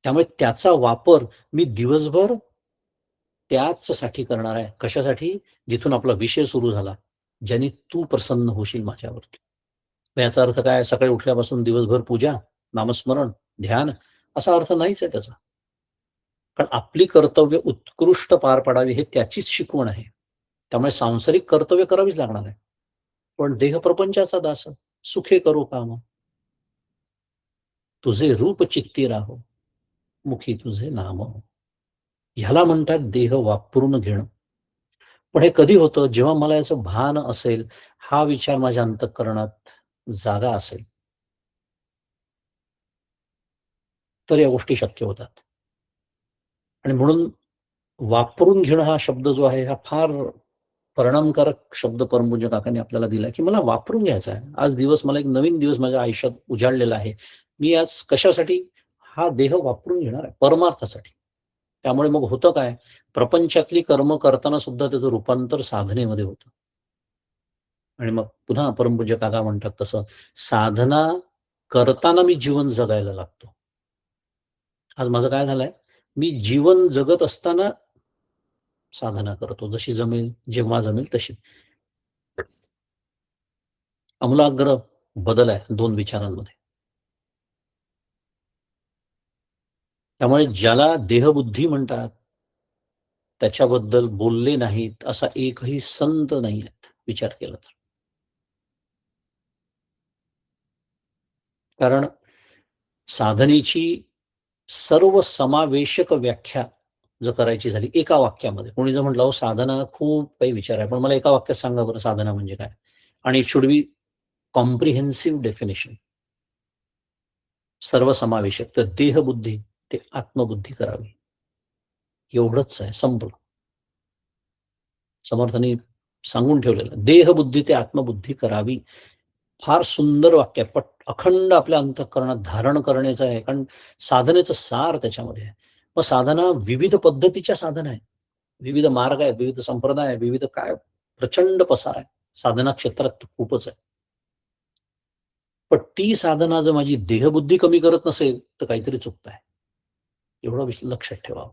त्यामुळे त्याचा वापर मी दिवसभर त्याच साठी करणार आहे. कशासाठी? जिथून आपला विषय सुरू झाला, ज्याने तू प्रसन्न होशील माझ्यावरती. याचा अर्थ काय? सकाळी उठल्यापासून दिवसभर पूजा, नामस्मरण, ध्यान असा अर्थ नाहीच आहे त्याचा. कारण आपली कर्तव्य उत्कृष्ट पार पाडावी हे त्याचीच शिकवण आहे. त्यामुळे सांसारिक कर्तव्य करावीच लागणार आहे. पण देह प्रपंचाचा दास, सुखे करो काम, तुझे रूप चित्ती राहो, मुखी तुझे नाम. ह्याला म्हणतात देह वापरून घेणं. पण हे कधी होतं? जेव्हा मला याचं भान असेल, हा विचार माझ्या अंतःकरणात जागा असेल, तर या गोष्टी शक्य होतात. आणि म्हणून वापरून घेणं हा शब्द जो आहे, हा फार परिणामकारक शब्द परमपूज्य काकांनी आपल्याला दिला, की मला वापरून घ्यायचा आहे. आज दिवस, मला एक नवीन दिवस माझ्या आयुष्यात उजाडलेला आहे. मी आज कशासाठी? हा देह वापरून घेणार आहे, परमार्थासाठी. त्यामुळे मग होतं काय? प्रपंचातली कर्म करताना सुद्धा त्याचं रूपांतर साधनेमध्ये होतं. आणि मग पुन्हा परमपूज्य काका म्हणतात तसं, साधना करताना मी जीवन जगायला लागतो. आज माझं काय झालंय? मी जीवन जगत असताना साधना करतो, जशी जमेल, जेव्हा जमेल तशी. आमूलाग्र बदल आहे दोन विचारांमध्ये. त्यामुळे ज्याला देहबुद्धी म्हणतात, त्याच्याबद्दल बोलले नाहीत असा एकही संत नाही आहेत, विचार केला तर. कारण साधनेची सर्वसमावेशक व्याख्या जर करायची झाली एका वाक्यामध्ये, कोणी जर म्हटलं, अहो साधना खूप काही विचार आहे, पण मला एका वाक्यात सांगा बरं साधना म्हणजे काय? आणि it should be comprehensive definition, सर्वसमावेशक. तर देहबुद्धी ते आत्मबुद्धी करावी, एवढंच आहे, संपलं. समर्थांनी सांगून ठेवलेलं, देहबुद्धी ते आत्मबुद्धी करावी. फार सुंदर वाक्य आहे, अखंड आपल्या अंतःकरणात धारण करण्याचं आहे, कारण साधनेचं सार त्याच्यामध्ये आहे. मग साधना विविध पद्धतीच्या साधना आहेत, विविध मार्ग आहेत, विविध संप्रदाय आहे, विविध काय प्रचंड पसार आहे साधना क्षेत्रात, खूपच आहे. पण ती साधना जर माझी देहबुद्धी कमी करत नसेल, तर काहीतरी चुकत आहे, एवढं लक्षात ठेवावं.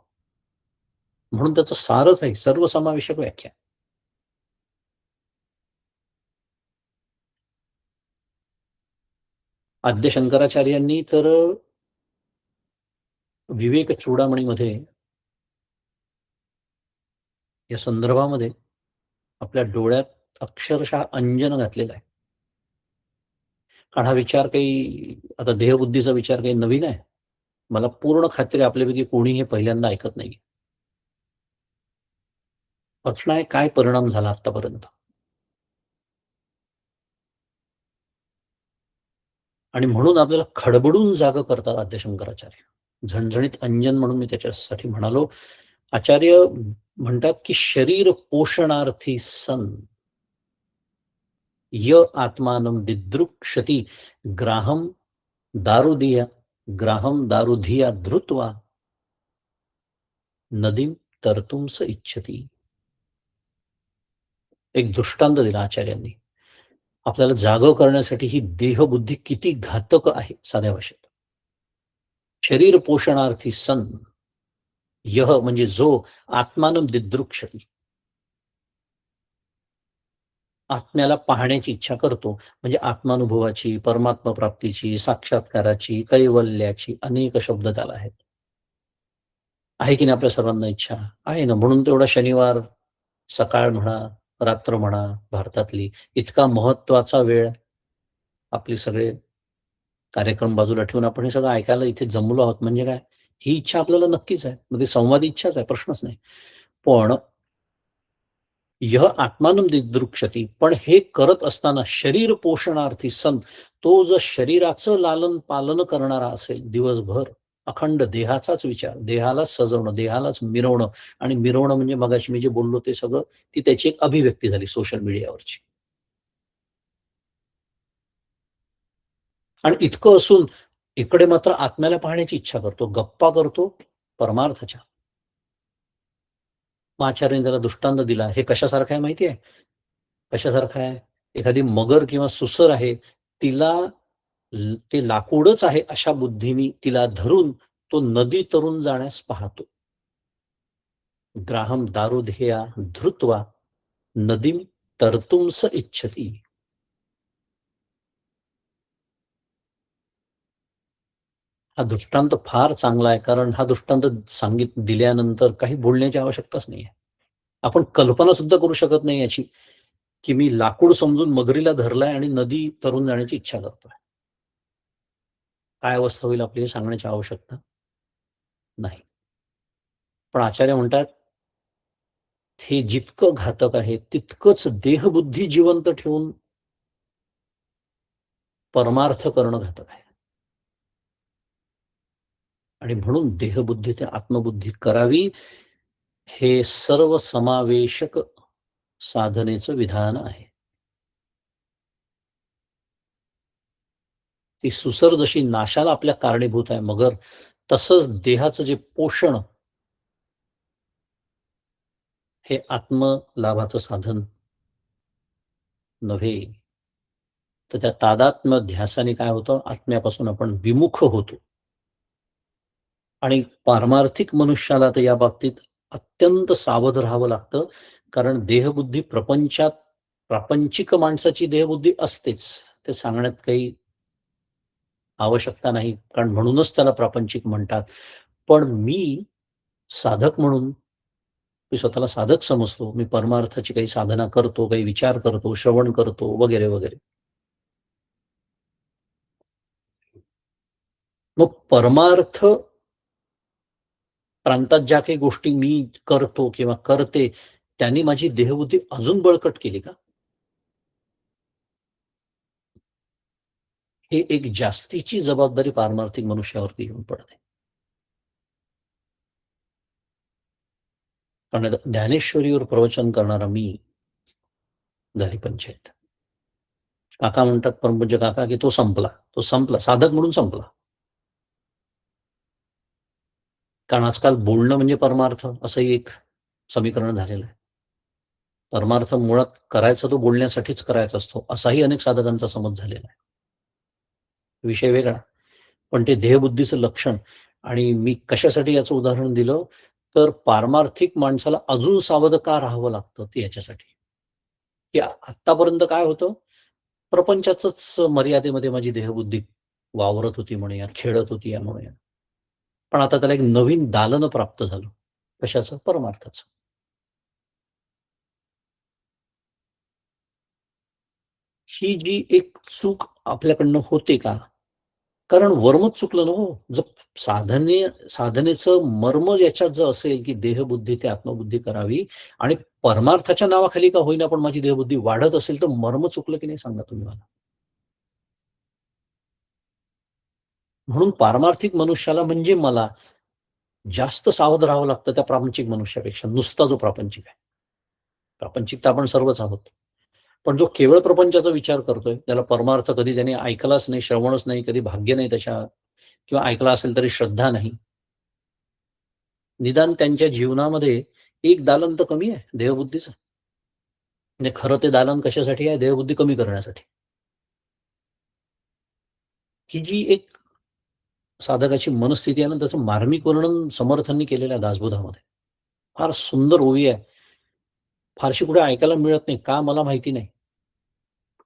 म्हणून त्याचं सारच आहे, सर्वसमावेशक व्याख्या. आद्य शंकराचार्यांनी तर विवेक चूडामणीमध्ये या संदर्भामध्ये आपल्या डोळ्यात अक्षरशः अंजन घातलेलं आहे. कारण हा विचार काही आता देहबुद्धीचा विचार काही नवीन आहे. मला पूर्ण खात्री आपल्यापैकी कोणी हे पहिल्यांदा ऐकत नाही. प्रश्न आहे, काय परिणाम झाला आतापर्यंत? आणि म्हणून आपल्याला खडबडून जाग करतात आद्य शंकराचार्य. झणझणीत अंजन म्हणून मी त्याच्यासाठी म्हणालो. आचार्य म्हणतात की शरीर पोषणार्थी सन य आत्मानं दिदृक्षती ग्राहम दारुदिया ग्राहम दारुधिया धृत्वा नदीम तरतुंस इच्छती. एक दृष्टांत दिला आचार्यांनी आपल्याला जाग करण्यासाठी. ही देहबुद्धी किती घातक आहे साध्या भाषेत. शरीर पोषणार्थी सन, यह म्हणजे जो, आत्मानं दिदृक्षती आत्म्याला पाहण्याची इच्छा करतो, म्हणजे आत्मानुभवाची, परमात्मा प्राप्तीची, साक्षात्काराची, कैवल्याची अनेक शब्द त्याला आहेत. आहे की नाही आपल्या सर्वांना इच्छा? आहे ना. म्हणून तेवढा शनिवार सकाळ म्हणा, रात्र म्हणा, भारतातली इतका महत्वाचा वेळ, आपले सगळे कार्यक्रम बाजूला ठेवून आपण हे सगळं ऐकायला इथे जमलो आहोत म्हणजे काय? ही इच्छा आपल्याला नक्कीच आहे. म्हणजे संवादी इच्छाच आहे, प्रश्नच नाही. पण यह आत्मानं दिदृक्षती, पण हे करत असताना शरीर पोषणार्थी सन, तो जर शरीराचं लालन पालन करणारा असेल दिवसभर, अखंड देहाचाच विचार, देहालाच सजवणं, देहालाच मिरवणं, आणि मिरवणं म्हणजे मगाशी मी जे बोललो ते सगळं, ती त्याची एक अभिव्यक्ती झाली सोशल मीडियावरची. आणि इतकं असून इकडे मात्र आत्म्याला पाहण्याची इच्छा करतो, गप्पा करतो परमार्थाच्या. मग आचार्यांनी त्याला दृष्टांत दिला. हे कशासारखं आहे माहिती आहे? कशासारखं आहे? एखादी मगर किंवा सुसर आहे, तिला ते लाकूडच आहे अशा बुद्धीने तिला धरून तो नदी तरून जाण्यास पाहतो. ग्राहम दारुध्येया धृत्वा नदीम तरतुंस इच्छती. हा दृष्टांत फार चांगला आहे, कारण हा दृष्टांत दिल्यानंतर काही बोलण्याची आवश्यकताच नाहीये. आपण कल्पना सुद्धा करू शकत नाही याची, की मी लाकूड समजून मगरीला धरलाय आणि नदी तरून जाण्याची इच्छा करतोय. काय अवस्था होईल आपली हे सांगण्याची आवश्यकता नाही. पण आचार्य म्हणतात, हे जितकं घातक आहे तितकंच देहबुद्धी जिवंत ठेवून परमार्थ करणं घातक आहे. आणि म्हणून देहबुद्धी ते आत्मबुद्धी करावी, हे सर्व समावेशक साधनेचं विधान आहे. ती सुसर जशी नाशाला आपल्या कारणीभूत आहे मगर, तसंच देहाचं जे पोषण हे आत्मलाभाचं साधन नव्हे. तर त्या तादात्म्य ध्यासाने काय होतं, आत्म्यापासून आपण विमुख होतो. आणि पारमार्थिक मनुष्याला तर या बाबतीत अत्यंत सावध राहावं लागतं, कारण देहबुद्धी प्रापंचिक माणसाची देहबुद्धी असतेच, ते सांगण्यात काही आवश्यकता नाही, कारण म्हणूनच त्याला प्रापंचिक म्हणतात. पण मी साधक म्हणून, मी स्वतःला साधक समजतो, मी परमार्थाची काही साधना करतो, काही विचार करतो, श्रवण करतो, वगैरे वगैरे. मग परमार्थ प्रांतात ज्या काही गोष्टी मी करतो किंवा करते, त्यांनी माझी देहबुद्धी अजून बळकट केली का? हे एक जास्तीची जबाबदारी पारमार्थिक मनुष्यावरती येऊन पडते. कारण ज्ञानेश्वरीवर प्रवचन करणारा मी, झाली पंचायत. काका म्हणतात, परमपूज्य काका, की तो संपला, तो संपला, साधक म्हणून संपला. कारण आजकाल बोलणं म्हणजे परमार्थ असंही एक समीकरण झालेलं आहे. परमार्थ मुळात करायचा तो बोलण्यासाठीच करायचा असतो, असाही अनेक साधकांचा समज झालेला आहे. विषय वेगळा. पण ते देहबुद्धीचं लक्षण. आणि मी कशासाठी याचं उदाहरण दिलं, तर पारमार्थिक माणसाला अजून सावध का राहावं लागतं ते याच्यासाठी, की आतापर्यंत काय होतं, प्रपंचाच मर्यादेमध्ये माझी देहबुद्धी वावरत होती म्हणूया, खेळत होती या म्हणूया. पण आता त्याला एक नवीन दालन प्राप्त झालं. कशाचं? परमार्थाचं. ही जी एक चूक आपल्याकडनं होते का? कारण वर्मच चुकलं ना हो. जर साधनेचं मर्म याच्यात जर असेल, की देहबुद्धी ते आत्मबुद्धी करावी, आणि परमार्थाच्या नावाखाली का होईना पण माझी देहबुद्धी वाढत असेल, तर मर्म चुकलं की नाही सांगा तुम्ही मला. म्हणून पारमार्थिक मनुष्याला म्हणजे मला जास्त सावध राहावं लागतं त्या प्रापंचिक मनुष्यापेक्षा. नुसता जो प्रापंचिक आहे. प्रापंचिक तर आपण सर्वच आहोत. पण जो केवळ प्रपंचाचा विचार करतोय, त्याला परमार्थ कधी त्याने ऐकलाच नाही, श्रवणच नाही, कधी भाग्य नाही त्याच्या, किंवा ऐकला असेल तरी श्रद्धा नाही. निदान त्यांच्या जीवनामध्ये एक दालन तर कमी आहे देहबुद्धीचं. म्हणजे खरं ते दालन कशासाठी आहे? देहबुद्धी कमी करण्यासाठी. ही जी एक साधकाची मनस्थिती आहे ना, त्याचं मार्मिक वर्णन समर्थांनी केलेलं आहे दासबोधामध्ये. फार सुंदर ओवी आहे. फारशी कुठे ऐकायला मिळत नाही. का मला माहिती नाही.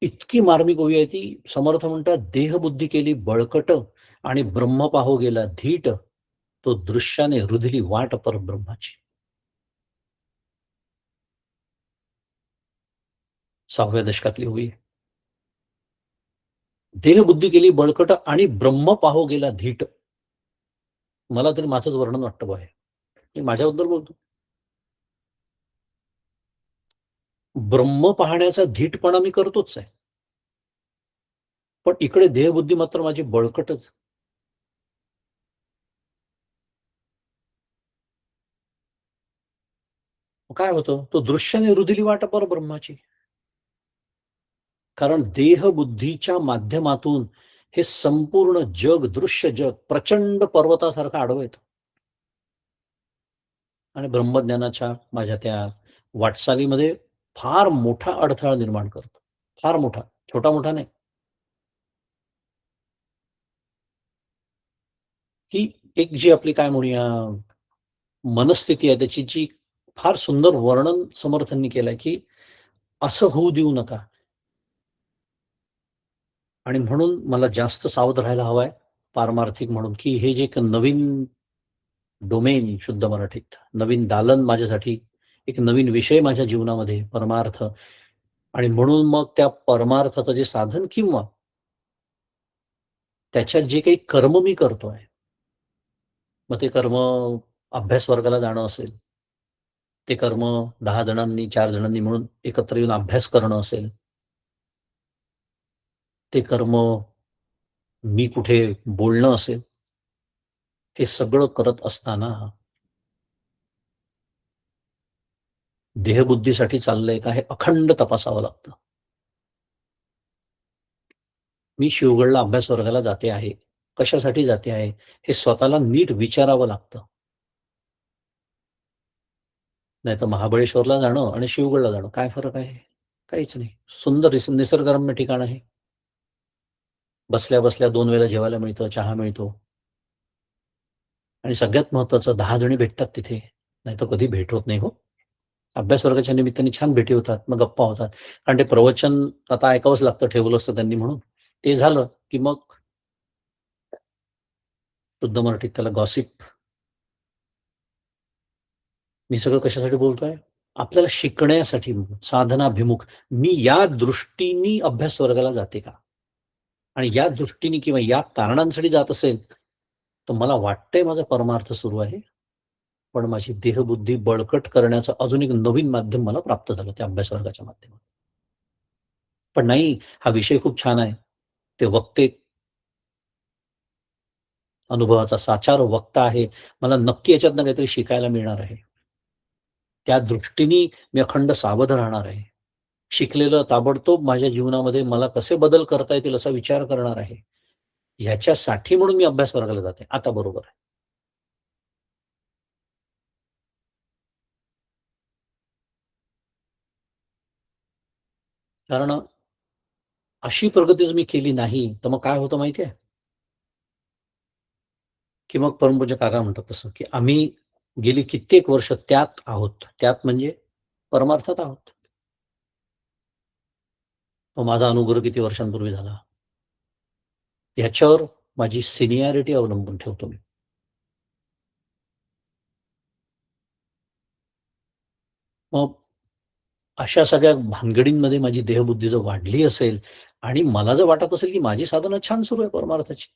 इतकी मार्मिक ओवी आहे ती. समर्थ म्हणतात, देहबुद्धी केली बळकट आणि ब्रह्म पाहो गेला धीट. तो दृश्याने रुधली वाट परब्रह्माची. 6व्या दशकातली ओवी आहे. देहबुद्धी केली बळकट आणि ब्रह्म पाहो गेला धीट. मला तरी माझंच वर्णन वाटतं बा हे. मी माझ्याबद्दल बोलतो. ब्रह्म पाहण्याचा धीटपणा मी करतोच आहे. पण इकडे देहबुद्धी मात्र माझी बळकटच. काय होतं? तो दृश्याने रुधिली वाट परब्रह्माची. कारण देहबुद्धीच्या माध्यमातून हे संपूर्ण जग, दृश्य जग प्रचंड पर्वतासारखं आडवं येतं. आणि ब्रह्मज्ञानाच्या माझ्या त्या वाटचालीमध्ये फार मोठा अडथळा निर्माण करतो. फार मोठा, छोटा-मोठा नाही. ही एक जी आपली काय म्हणूया मनस्थिती आहे त्याची जी फार सुंदर वर्णन समर्थांनी केलंय, की असं होऊ देऊ नका. आणि म्हणून मला जास्त सावध राहायला हवंय पारमार्थिक म्हणून, की हे जे एक नवीन डोमेन शुद्ध मराठीत, नवीन दालन माझ्यासाठी, एक नवीन विषय माझ्या जीवनामध्ये परमार्थ. आणि म्हणून मग त्या परमार्थाचं जे साधन किंवा त्याच्यात जे काही कर्म मी करतोय, मग ते कर्म अभ्यास वर्गाला जाणं असेल, ते कर्म 10 जणांनी, 4 जणांनी मिळून एकत्र येऊन अभ्यास करणं असेल, ते कर्म मी कुठे बोलणं असेल, हे सगळं करत असताना देहबुद्धीसाठी चाललंय का हे अखंड तपासावं लागतं. मी शिवगडला अभ्यास वर्गाला जाते आहे. कशासाठी जाते आहे? हे स्वतःला नीट विचारावं लागतं. नाहीतर महाबळेश्वरला जाणं आणि शिवगडला जाणं काय फरक आहे? काहीच नाही. सुंदर निसर्गरम्य ठिकाण आहे. बसल्या-बसल्या 2 वेळेला जेवायला मिळतं, चहा मिळतो आणि सगळ्यात महत्त्वाचं 10 जणी भेटतात तिथे. नाहीतर कधी भेट होत नाही हो. अभ्यास वर्गाच्या निमित्ताने छान भेटी होतात, मग गप्पा होतात. कारण ते प्रवचन आता ऐकावंच लागतं, ठेवलं असतं त्यांनी म्हणून. ते झालं, की मग शुद्ध मराठीत त्याला गॉसिप. मी सगळं कशासाठी बोलतोय? आपल्याला शिकण्यासाठी, साधनाभिमुख. मी या दृष्टीने अभ्यास वर्गाला जाते का? आणि या दृष्टीने किंवा या कारणांसाठी जात असेल, तर मला वाटतंय माझा परमार्थ सुरू आहे. पण माझी देहबुद्धी बळकट करण्याचं अजून एक नवीन माध्यम मला प्राप्त झालं त्या अभ्यास वर्गाच्या माध्यमातून. पण नाही, हा विषय खूप छान आहे. ते वक्ते अनुभवाचा साचार वक्ता आहे. मला नक्की याच्यातनं काहीतरी शिकायला मिळणार आहे. त्या दृष्टीने मी अखंड सावध राहणार आहे. शिकलेलं ताबडतोब माझ्या जीवनामध्ये मला कसे बदल करता येतील असा विचार करणार आहे. ह्याच्यासाठी म्हणून मी अभ्यास वर्गाला जाते. आता बरोबर आहे. कारण अशी प्रगती जर मी केली नाही, तर मग काय होतं माहिती आहे? की मग परमपूज्य काका म्हणतात तसं, की आम्ही गेली कित्येक वर्ष त्यात आहोत. त्यात म्हणजे परमार्थात आहोत. मग माझा अनुग्रह किती वर्षांपूर्वी झाला. ह्याच्यावर माझी सिनियरिटी अवलंबून ठेवतो मी. मग अशा सगळ्या भानगडींमध्ये माझी देहबुद्धी जर वाढली असेल आणि मला जर वाटत असेल, की माझी साधना छान सुरू आहे परमार्थाची.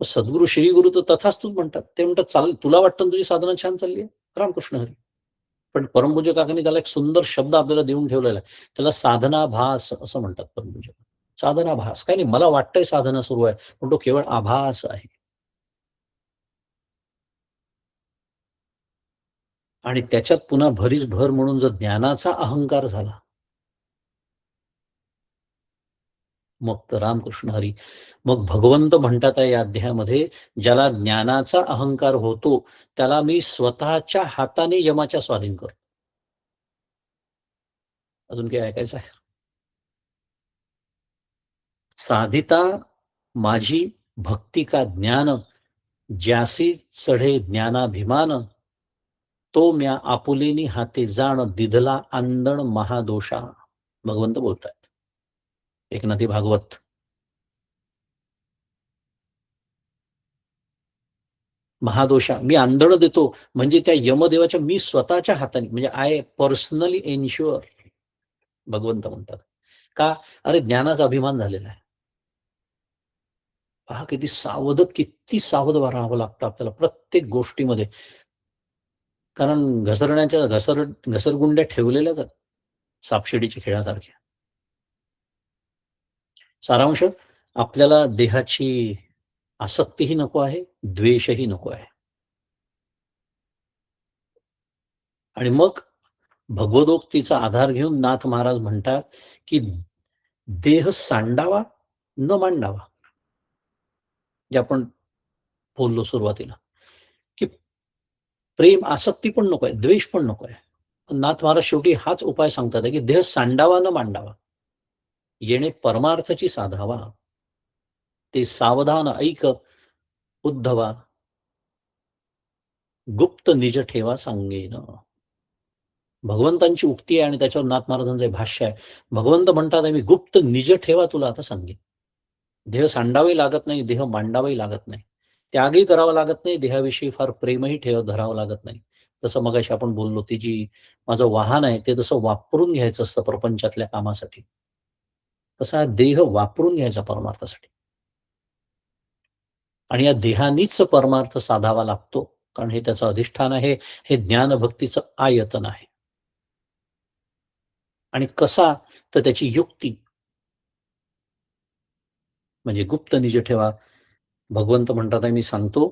मग सद्गुरू, श्रीगुरु तर तथास्तुच म्हणतात. ते म्हणतात, "चालेल, तुला वाटतं ना तुझी साधना छान चालली आहे? रामकृष्ण हरी." पण परमपूज्य काकांनी त्याला एक सुंदर शब्द आपल्याला देऊन ठेवलेला आहे. त्याला साधनाभास असं म्हणतात परमपूज्य. साधनाभास. काही नाही, मला वाटतंय साधना सुरू आहे, पण तो केवळ आभास आहे. आणि त्याच्यात पुन्हा भरीस भर म्हणून जर ज्ञानाचा अहंकार झाला, मग तर रामकृष्ण हरी. मग भगवंत म्हणतात आहे या अध्यायामध्ये, ज्याला ज्ञानाचा अहंकार होतो, त्याला मी स्वतःच्या हाताने यमाच्या स्वाधीन करतो. अजून काही ऐकायचं आहे? साधिता माझी भक्ती का ज्ञान, ज्यासी चढे ज्ञानाभिमान, तो म्या आपुलेनी हाते जाण, दिधला आंदण महादोषा. भगवंत बोलतायत. एकनाथी भागवत. महादोषा, मी आंधळ देतो, म्हणजे त्या यमदेवाच्या मी स्वतःच्या हाताने, म्हणजे आय पर्सनली एन्श्युअर, भगवंत म्हणतात. का? अरे ज्ञानाचा अभिमान झालेला आहे. पहा किती सावध राहावं लागतं आपल्याला प्रत्येक गोष्टीमध्ये. कारण घसरगुंड्या ठेवलेल्याच आहेत, सापशिडीच्या खेळासारख्या. सारांश, आपल्याला देहाची आसक्तीही नको आहे, द्वेषही नको आहे. आणि मग भगवदोक्तीचा आधार घेऊन नाथ महाराज म्हणतात की देह सांडावा न मांडावा. जे आपण बोललो सुरुवातीला, की प्रेम आसक्ती पण नको आहे, द्वेष पण नको आहे. नाथ महाराज शेवटी हाच उपाय सांगतात की देह सांडावा न मांडावा, येणे परमार्थची साधावा, ते सावधान ऐक उद्धवा, गुप्त निज ठेवा सांगेन. भगवंतांची उक्ती आहे आणि त्याच्यावर नाथ महाराजांचे भाष्य आहे. भगवंत म्हणतात मी गुप्त निज ठेवा तुला आता सांगेन. देह सांडावे लागत नाही, देह मांडावाही लागत नाही, त्यागही करावा लागत नाही, देहाविषयी फार प्रेमही धरावं लागत नाही. तसं मगाशी आपण बोललो, ती जी माझं वाहन आहे ते तसं वापरून घ्यायचं असतं प्रपंचातल्या कामासाठी, तसा देह वापरून घ्यायचा परमार्थासाठी. आणि या देहानीच परमार्थ साधावा लागतो, कारण हे त्याचं अधिष्ठान आहे, हे ज्ञानभक्तीचं आयतन आहे. आणि कसा? तर त्याची युक्ती म्हणजे गुप्त निज ठेवा. भगवंत म्हणतात आहे, मी सांगतो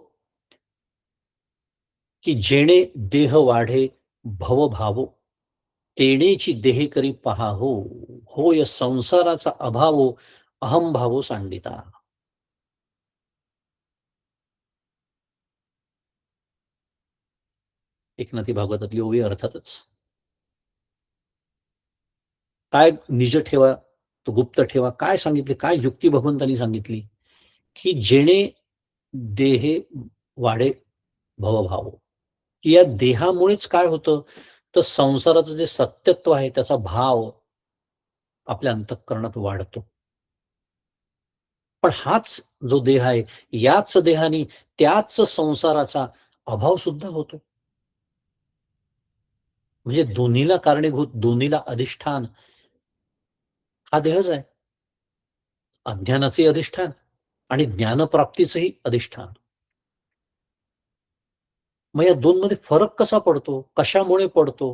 की जेणे देह वाढे भवभावो, तेणेची देहे करी पहा हो, होय संसाराचा अभावो, अहंभावो सांडिता. एकनाथी भागवतातली ओवी अर्थातच. काय निज ठेवा, तो गुप्त ठेवा, काय सांगितले, काय युक्ती भगवंतांनी सांगितली, की जेणे देहे वाढे भवभाव, की या देहामुळेच काय होतं, तर संसाराचं जे सत्यत्व आहे त्याचा भाव आपल्या अंतःकरणात वाढतो. पण हाच जो देह आहे, याच देहाने त्याच संसाराचा अभाव सुद्धा होतो. म्हणजे दोन्हीला कारणीभूत, दोन्हीला अधिष्ठान हा देहच आहे. अज्ञानाचे अधिष्ठान आणि ज्ञानप्राप्तीचंही अधिष्ठान. मग या दोन मध्ये फरक कसा पडतो, कशामुळे पडतो,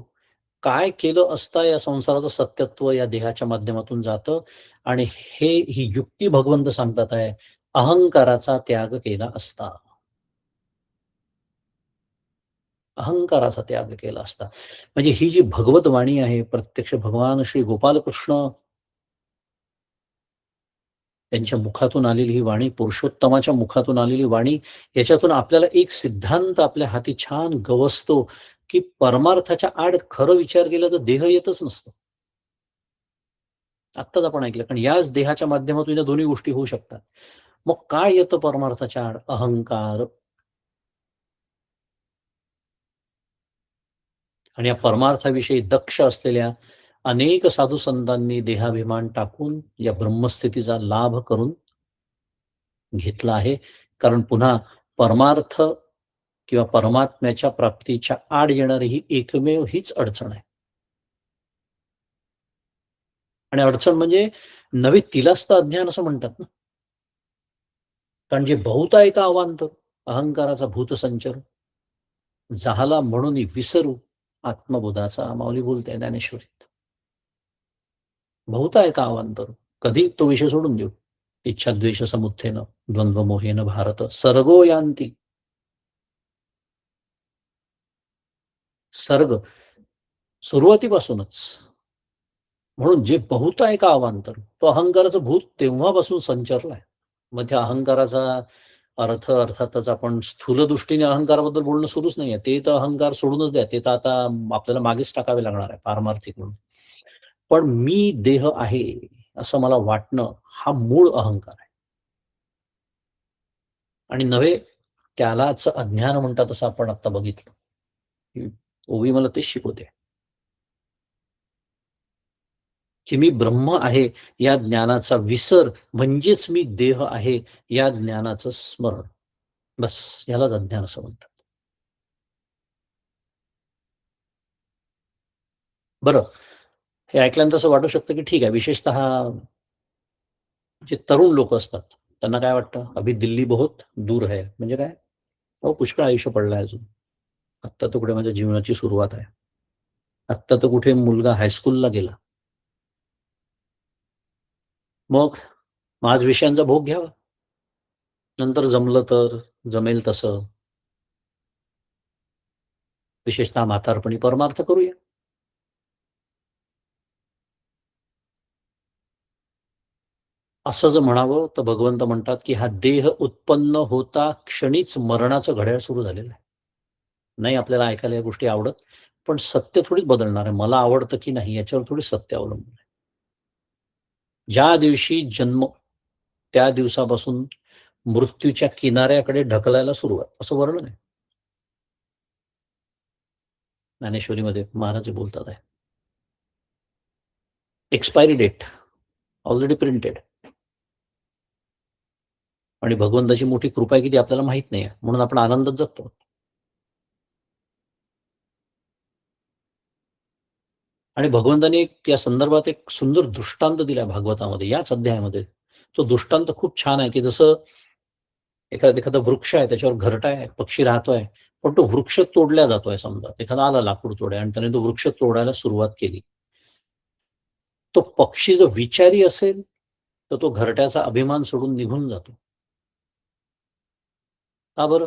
काय केलं असता या संसाराचं सत्यत्व या देहाच्या माध्यमातून जातं. आणि ही युक्ती भगवंत सांगतात आहे, अहंकाराचा त्याग केला असता, अहंकाराचा त्याग केला असता. म्हणजे ही जी भगवत वाणी आहे, प्रत्यक्ष भगवान श्री गोपालकृष्ण त्यांच्या मुखातून आलेली ही वाणी, पुरुषोत्तमाच्या मुखातून आलेली वाणी, याच्यातून आपल्याला एक सिद्धांत आपल्या हाती छान गवसतो, की परमार्थाच्या आड खरं विचार केला तर देह येतच नसतो. आत्ताच आपण ऐकलं, कारण याच देहाच्या माध्यमातून या दोन्ही गोष्टी होऊ शकतात. मग काय येतं परमार्थाच्या आड? अहंकार. आणि या परमार्थाविषयी दक्ष असलेल्या अनेक साधू संतांनी देहाभिमान टाकून या ब्रह्मस्थितीचा लाभ करून घेतला आहे. कारण पुन्हा परमार्थ किंवा परमात्म्याच्या प्राप्तीच्या आड येणारी ही एकमेव हीच अडचण आहे. आणि अडचण म्हणजे नवे तिलाच तर अज्ञान असं म्हणतात ना. कारण जे बहुत आहे का अवांतर, अहंकाराचा भूतसंचर झाला म्हणून विसरू आत्मबोधाचा, माऊली बोलते ज्ञानेश्वरीत. बहुत आहे का अवांतर, कधी तो विषय सोडून देऊ. इच्छा द्वेष समुत्थेन द्वंद्व मोहेन भारत सर्गो यांती. सर्ग सुरुवातीपासूनच. म्हणून जे बहुत आहे का अवांतर, तो अहंकाराचं भूत तेव्हापासून संचरलाय. मग त्या अहंकाराचा अर्थ अर्थातच आपण स्थूल दृष्टीने अहंकाराबद्दल बोलणं सुरूच नाहीये. ते तर अहंकार सोडूनच द्या, ते तर आता आपल्याला मागेच टाकावे लागणार आहे पारमार्थिक म्हणून. पण मी देह आहे असं मला वाटणं, हा मूळ अहंकार आहे. आणि नव्हे त्यालाच अज्ञान म्हणतात असं आपण आता बघितलं. ओवी मला तेच शिकवते, की मी ब्रह्म आहे या ज्ञानाचा विसर म्हणजेच मी देह आहे या ज्ञानाचं स्मरण. बस यालाच अज्ञान असं म्हणतात. बरं, हे ऐकल्यानंतर असं वाटू शकतं की ठीक आहे, विशेषतः जे तरुण लोक असतात त्यांना काय वाटतं, अभि दिल्ली बहुत दूर है, म्हणजे काय, अहो पुष्कळ आयुष्य पडलंय अजून. आत्ता तर कुठे माझ्या जीवनाची सुरुवात आहे. आत्ता तर कुठे मुलगा हायस्कूलला गेला. मग आज विषयांचा भोग घ्यावा. नंतर जमलं तर, जमेल तसं, विशेषतः म्हातारपणी परमार्थ करूया. असं जर म्हणावं तर भगवंत म्हणतात, की हा देह उत्पन्न होता क्षणीच मरणाचं घड्याळ सुरू झालेलं आहे. नाही आपल्याला ऐकायला या गोष्टी आवडत, पण सत्य थोडीच बदलणार आहे. मला आवडतं की नाही याच्यावर थोडी सत्य अवलंबून आहे. ज्या दिवशी जन्म, त्या दिवसापासून मृत्यूच्या किनाऱ्याकडे ढकलायला सुरुवात, असं वर्णन आहे. ज्ञानेश्वरीमध्ये महाराज जे बोलतात आहे. Expiry date already printed. आणि भगवंताची मोठी कृपा आहे की ती आपल्याला माहित नाही आहे. म्हणून आपण आनंदात जगतो. आणि भगवंताने या संदर्भात एक सुंदर दृष्टांत दिला भागवतामध्ये, याच अध्यायामध्ये. तो दृष्टांत खूप छान आहे, की जसं एखादा वृक्ष आहे, त्याच्यावर घरटा पक्षी राहतोय, पण तो वृक्ष तोडला जातोय. समजा एखादा आला लाकूड तोडाय आणि त्याने तो वृक्ष तोडायला सुरुवात केली. तो पक्षी जर विचारी असेल, तर तो घरट्याचा अभिमान सोडून निघून जातो. का बरं?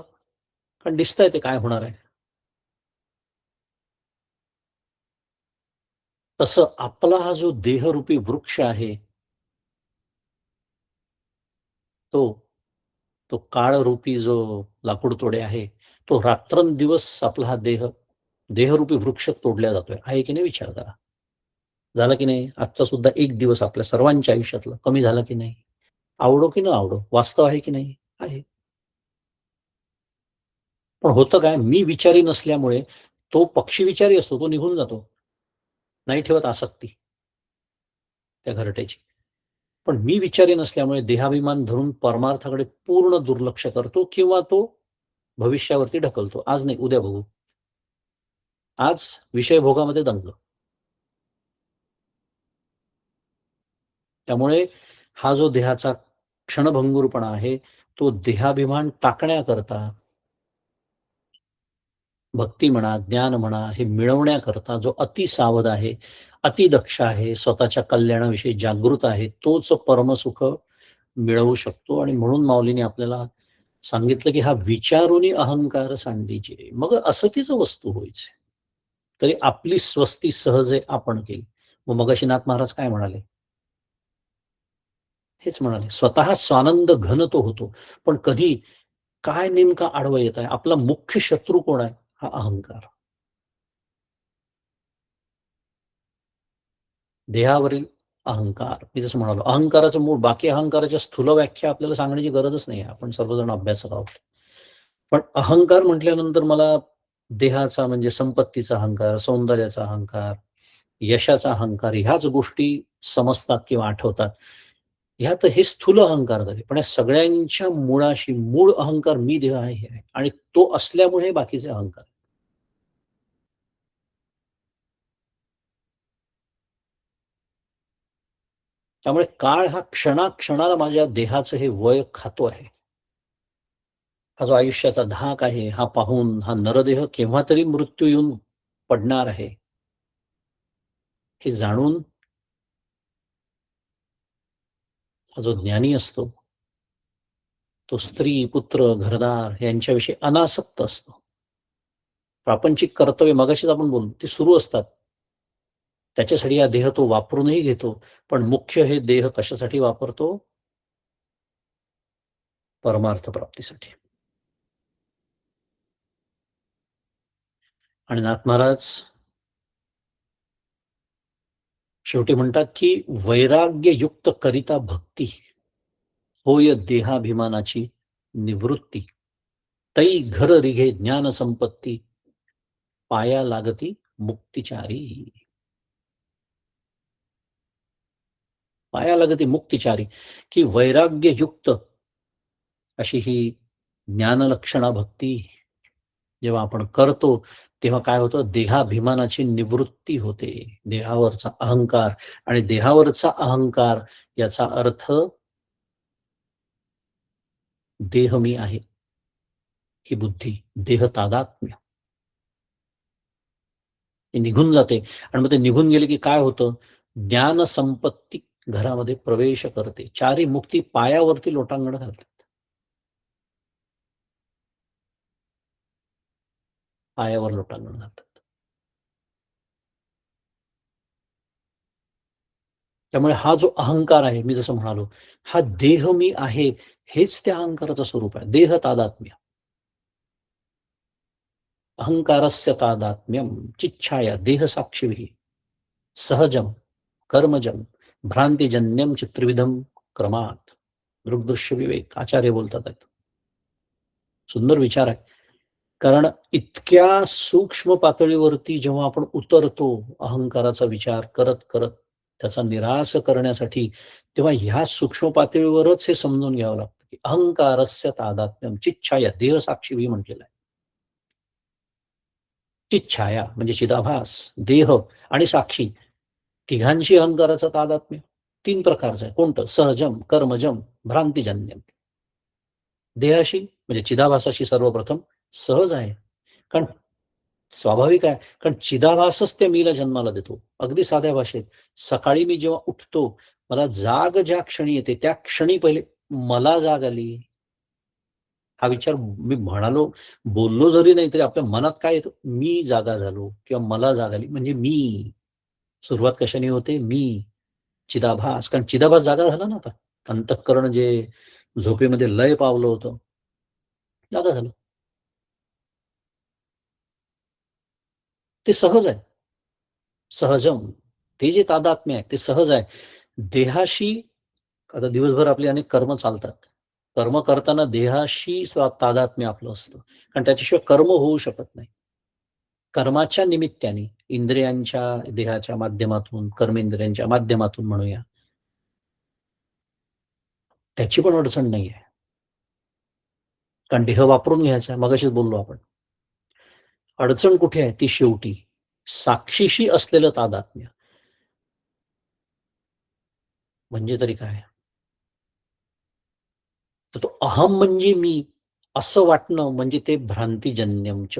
कारण दिसतंय ते काय होणार आहे. तसं आपला हा जो देहरूपी वृक्ष आहे, तो तो काळरूपी जो लाकूड तोडे आहे, तो रात्रंदिवस आपला हा देहरूपी वृक्ष तोडला जातोय. आहे की नाही विचार करा. झाला की नाही? आजचा सुद्धा एक दिवस आपल्या सर्वांच्या आयुष्यातला कमी झाला की नाही? आवडो की न आवडो, वास्तव आहे की नाही? आहे. पण होतं काय, मी विचारी नसल्यामुळे तो पक्षी विचारी असतो, तो निघून जातो. नाही ठेवत आसक्ती त्या घरट्याची. पण मी विचारी नसल्यामुळे देहाभिमान धरून परमार्थाकडे पूर्ण दुर्लक्ष करतो किंवा तो भविष्यावरती ढकलतो. आज नाही, उद्या बघू. आज विषयभोगामध्ये दंग. त्यामुळे हा जो देहाचा क्षणभंगुरपणा आहे, तो देहाभिमान टाकण्याकरता, भक्ती म्हणा, ज्ञान म्हणा, हे मिळवण्याकरता जो अतिसावध आहे, अतिदक्ष आहे, स्वतःच्या कल्याणाविषयी जागृत आहे, तोच परमसुख मिळवू शकतो. आणि म्हणून माऊलीने आपल्याला सांगितलं, की हा विचारुनी अहंकार सांडीचे, मग असतीच वस्तू होईचे. तरी आपली स्वस्ती सहजे आपण केली. मग मगाशी नाथ महाराज काय म्हणाले? हेच म्हणाले, स्वतः स्वानंद घन तो होतो. पण कधी काय नेमका आडवं येत आहे? आपला मुख्य शत्रू कोण आहे? हा अहंकार. देहावरील अहंकार. मी जसं म्हणालो, अहंकाराचं मूळ, बाकी अहंकाराच्या स्थूल व्याख्या आपल्याला सांगण्याची गरजच नाही. आपण सर्वजण अभ्यासक आहोत. पण अहंकार म्हटल्यानंतर मला देहाचा म्हणजे संपत्तीचा अहंकार, सौंदर्याचा अहंकार, यशाचा अहंकार, ह्याच गोष्टी समजतात किंवा आठवतात. ह्यात हे स्थूल अहंकार झाले. पण या सगळ्यांच्या मुळाशी मूळ अहंकार मी देह आहे हे आहे. आणि तो असल्यामुळे बाकीचे अहंकार. त्यामुळे काळ हा क्षणाक्षणाला माझ्या देहाचं हे वय खातो आहे. हा जो आयुष्याचा धाक आहे, हा पाहून हा नरदेह केव्हा तरी मृत्यू येऊन पडणार आहे, हे जाणून हा जो ज्ञानी असतो, तो स्त्री, पुत्र, घरदार यांच्याविषयी अनासक्त असतो. प्रापंचिक कर्तव्य मगाशीच आपण बोललो, ती सुरू असतात. त्याच्यासाठी हा देह तो वापरूनही घेतो. पण मुख्य हे देह कशासाठी वापरतो? परमार्थ प्राप्तीसाठी. आणि नाथ महाराज शेवटी म्हणतात, की वैराग्ययुक्त करिता भक्ती, होय देहाभिमानाची निवृत्ती. तै घर रिघे ज्ञान संपत्ती, पाया लागती मुक्तिचारी. पाया लागती मुक्तिचारी, की वैराग्ययुक्त अशी ही ज्ञानलक्षणा भक्ती जेव्हा आपण करतो तेव्हा काय होतं, देहाभिमानाची निवृत्ती होते. देहावरचा अहंकार, आणि देहावरचा अहंकार याचा अर्थ देह मी आहे ही बुद्धी, देह तादात्म्य हे निघून जाते. आणि मग ते निघून गेले की काय होतं, ज्ञान संपत्ती घरामध्ये प्रवेश करते. चारी मुक्ती पायावरती लोटांगण घालतात. पायावर लोटांगण घालतात. त्यामुळे हा जो अहंकार आहे, मी जसं म्हणालो, हा देह मी आहे हेच त्या अहंकाराचं स्वरूप आहे. देह तादात्म्य, अहंकारस्य तादात्म्यम चिच्छाया देह साक्षी सहजम कर्मजम भ्रांतिजन्यम चित्रविधम क्रमात दृग्दृश्य विवेक आचार्य बोलतात आहेत. सुंदर विचार आहे. कारण इतक्या सूक्ष्म पातळीवरती जेव्हा आपण उतरतो अहंकाराचा विचार करत करत त्याचा निराश करण्यासाठी, तेव्हा ह्या सूक्ष्म पातळीवरच हे समजून घ्यावं लागतं की अहंकारस्य तादात्म्यम चिच्छाया देह साक्षी म्हटलेलं आहे. चिच्छाया म्हणजे चिदाभास, देह आणि साक्षी तिघांशी अहंकाराचं तादात्म्य तीन प्रकारचं आहे. कोणतं? सहजम कर्मजम भ्रांतिजन्यम. देहाशी म्हणजे चिदाभासाशी सर्वप्रथम सहज आहे. कारण स्वाभाविक आहे, कारण चिदाभासच त्या मीला जन्माला देतो. अगदी साध्या भाषेत, सकाळी मी जेव्हा उठतो, मला जाग ज्या क्षणी येते त्या क्षणी पहिले मला जाग आली हा विचार मी म्हणालो, बोललो जरी नाही तरी आपल्या मनात काय येतं, मी जागा झालो किंवा मला जाग आली म्हणजे मी. सुरुवात कशाने होते? मी. चिदाभास, कारण चिदाभास जागा झाला ना आता. अंतःकरण जे झोपेमध्ये लय पावलं होतं, जागा झालं. ते सहज आहे. सहजम. ते जे तादात्म्य आहे ते सहज आहे. देहाशी आता दिवसभर आपले अनेक कर्म चालतात. कर्म करताना देहाशी तादात्म्य आपलं असतं. कारण त्याच्याशिवाय कर्म होऊ शकत नाही. कर्माच्या निमित्ताने इंद्रियांच्या देहाच्या माध्यमातून, कर्मेंद्रियांच्या माध्यमातून म्हणूया, त्याची पण अडचण नाही आहे. कारण देह वापरून घ्यायचा, मगाशीच बोललो आपण. अडचण कुठे आहे? ती शेवटी साक्षीशी असलेलं तादात्म्य. म्हणजे तरी काय? तर तो अहम म्हणजे मी असं वाटणं म्हणजे ते भ्रांतिजन्यमच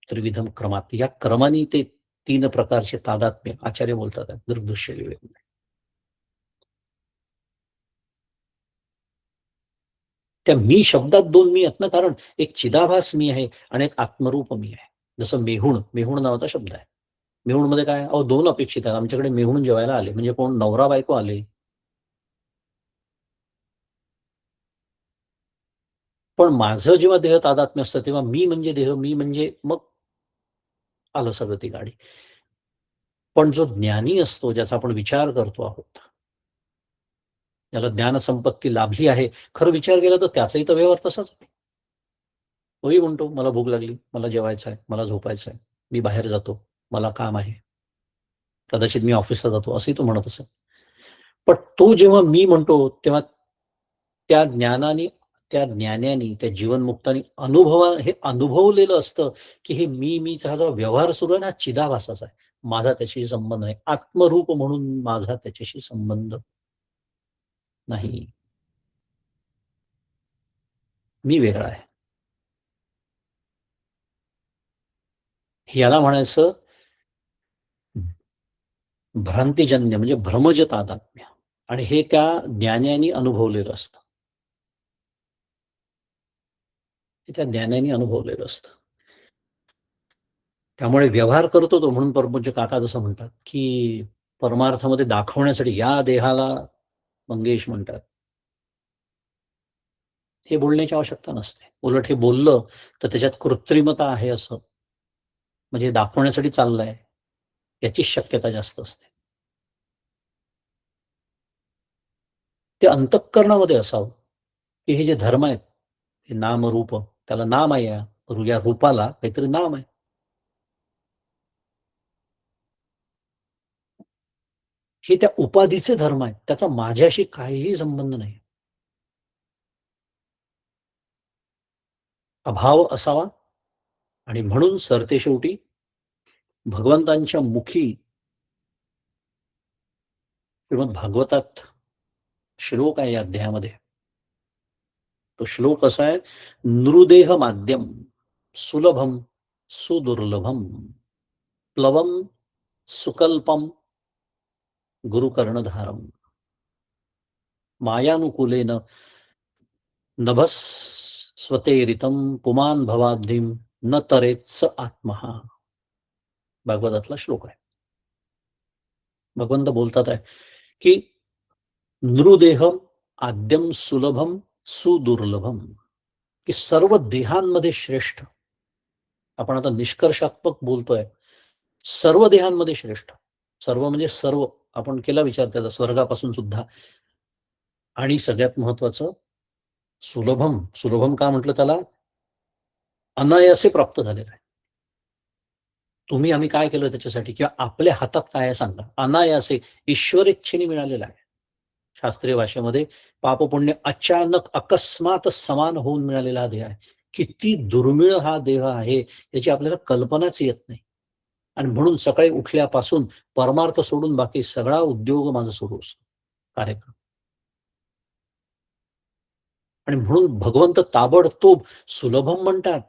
त्रिविधम क्रमात. या क्रमाने ते तीन प्रकारचे तादात्म्य आचार्य बोलतात दृग्दृश्य विवेक. त्या मी शब्दात दोन मी आहेत ना, कारण एक चिदाभास मी आहे आणि एक आत्मरूप मी आहे. जसं मेहुण, मेहुण नावाचा शब्द आहे. मेहुण मध्ये काय? अहो, दोन अपेक्षित आहेत. आमच्याकडे मेहुण जेवायला आले म्हणजे कोण? नवरा बायको आले. पण माझं जेव्हा देह तादात्म्य असतं तेव्हा मी म्हणजे देह, मी म्हणजे मग आलं सगळं ती गाडी. पण जो ज्ञानी असतो, ज्याचा आपण विचार करतो आहोत, ज्याला ज्ञानसंपत्ती लाभली आहे, खरं विचार केला तर त्याचाही तर व्यवहार तसाच आहे. तोही म्हणतो, मला भूक लागली, मला जेवायचं आहे, मला झोपायचं आहे, मी बाहेर जातो, मला काम आहे, कदाचित मी ऑफिसला जातो, असंही तो म्हणत असेल. पण तो जेव्हा मी म्हणतो तेव्हा त्या ज्ञानाने, त्या ज्ञानाने, त्या जीवनमुक्ताने हे अनुभवलेलं असतं की हे मीचा जो व्यवहार सुरू आहे ना, चिदाभासाचा आहे. माझा त्याच्याशी संबंध नाही. आत्मरूप म्हणून माझा त्याच्याशी संबंध नाही. मी वेगळा आहे. याला म्हणायचं भ्रांतिजन्य म्हणजे भ्रमज तादात्म्य. आणि हे त्या ज्ञानाने अनुभवलेलं असतं. हे त्या ज्ञानाने अनुभवलेलं असतं. त्यामुळे व्यवहार करतो तो, म्हणून परमपूज्य काका जसं म्हणतात की परमार्थामध्ये दाखवण्यासाठी या देहाला मंगेश म्हणतात. हे बोलण्याची आवश्यकता नसते. उलट हे बोललं तर त्याच्यात कृत्रिमता आहे असं, म्हणजे दाखवण्यासाठी चाललंय याची शक्यता जास्त असते. ते अंतःकरणामध्ये असावं की हे जे धर्म आहेत, हे नाम रूप, त्याला नाम आहे, या रूपाला काहीतरी नाम आहे. हे त्या उपाधीचे धर्म आहेत, त्याचा माझ्याशी काहीही संबंध नाही. अभाव असावा. आणि म्हणून सरतेशेवटी भगवंतांच्या मुखी श्रीमद भागवतात श्लोक आहे या अध्यायामध्ये. तो श्लोक असा आहे, नृदेह माध्यम सुलभम सुदुर्लभम प्लवम सुकल्पम गुरुकर्णधारम मायानुकूलेन नभस्वतेरितम पुमान भवाब्धिम न तरेत स आत्महा. भागवतातला श्लोक आहे. भगवंत बोलतात आहे की नृदेहम आद्यम सुलभम सुदुर्लभम, की सर्व देहांमध्ये श्रेष्ठ. आपण आता निष्कर्षात्मक बोलतोय. सर्व देहांमध्ये श्रेष्ठ, सर्व म्हणजे सर्व. आपण केला विचार त्याचा, स्वर्गापासून सुद्धा. आणि सगळ्यात महत्वाचं सुलभम. सुलभम का म्हटलं त्याला? अनायासे प्राप्त झालेलं आहे. तुम्ही आम्ही काय केलं त्याच्यासाठी, किंवा आपल्या हातात काय आहे सांगा. अनायासे ईश्वरेच्छेने मिळालेला आहे. शास्त्रीय भाषेमध्ये पापपुण्य अचानक अकस्मात समान होऊन मिळालेला हा देह आहे. किती दुर्मिळ हा देह आहे याची आपल्याला कल्पनाच येत नाही. आणि म्हणून सकाळी उठल्यापासून परमार्थ सोडून बाकी सगळा उद्योग माझा सुरू असतो, कार्यक्रम. आणि म्हणून भगवंत ताबडतोब सुलभम म्हणतात.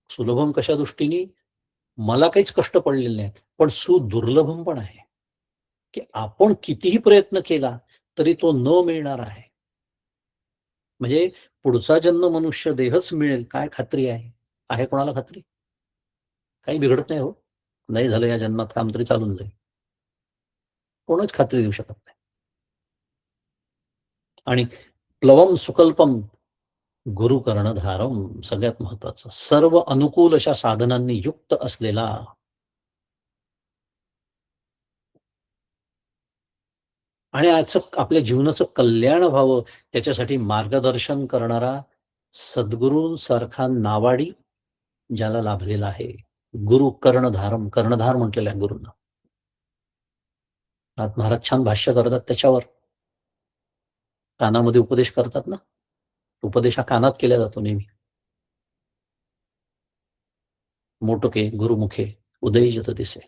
सुलभम कशा दृष्टीने? मला काहीच कष्ट पडलेले नाहीत, पण सुदुर्लभम पण आहे, की आपण कितीही प्रयत्न केला तरी तो न मिळणार आहे. म्हणजे पुढचा जन्म मनुष्य देहच मिळेल काय खात्री आहे? आहे कोणाला खात्री? काही बिघडत नाही हो. नाही झालं या जन्मात काम तरी चालून जाईल. कोणच खात्री देऊ शकत नाही. आणि प्लवम सुकल्पम गुरु कर्णधारम, सगळ्यात महत्वाचं, सर्व अनुकूल अशा साधनांनी युक्त असलेला आणि याचं आपल्या जीवनाचं कल्याण व्हावं त्याच्यासाठी मार्गदर्शन करणारा सद्गुरूंसारखा नावाडी ज्याला लाभलेला आहे. गुरु कर्णधारम, कर्णधार म्हटलेला आहे गुरूंना. महाराज छान भाष्य करतात त्याच्यावर. कानामध्ये उपदेश करतात ना, उपदेश हा कानात केला जातो नेहमी. मोटके गुरुमुखे उदयजत दिसे,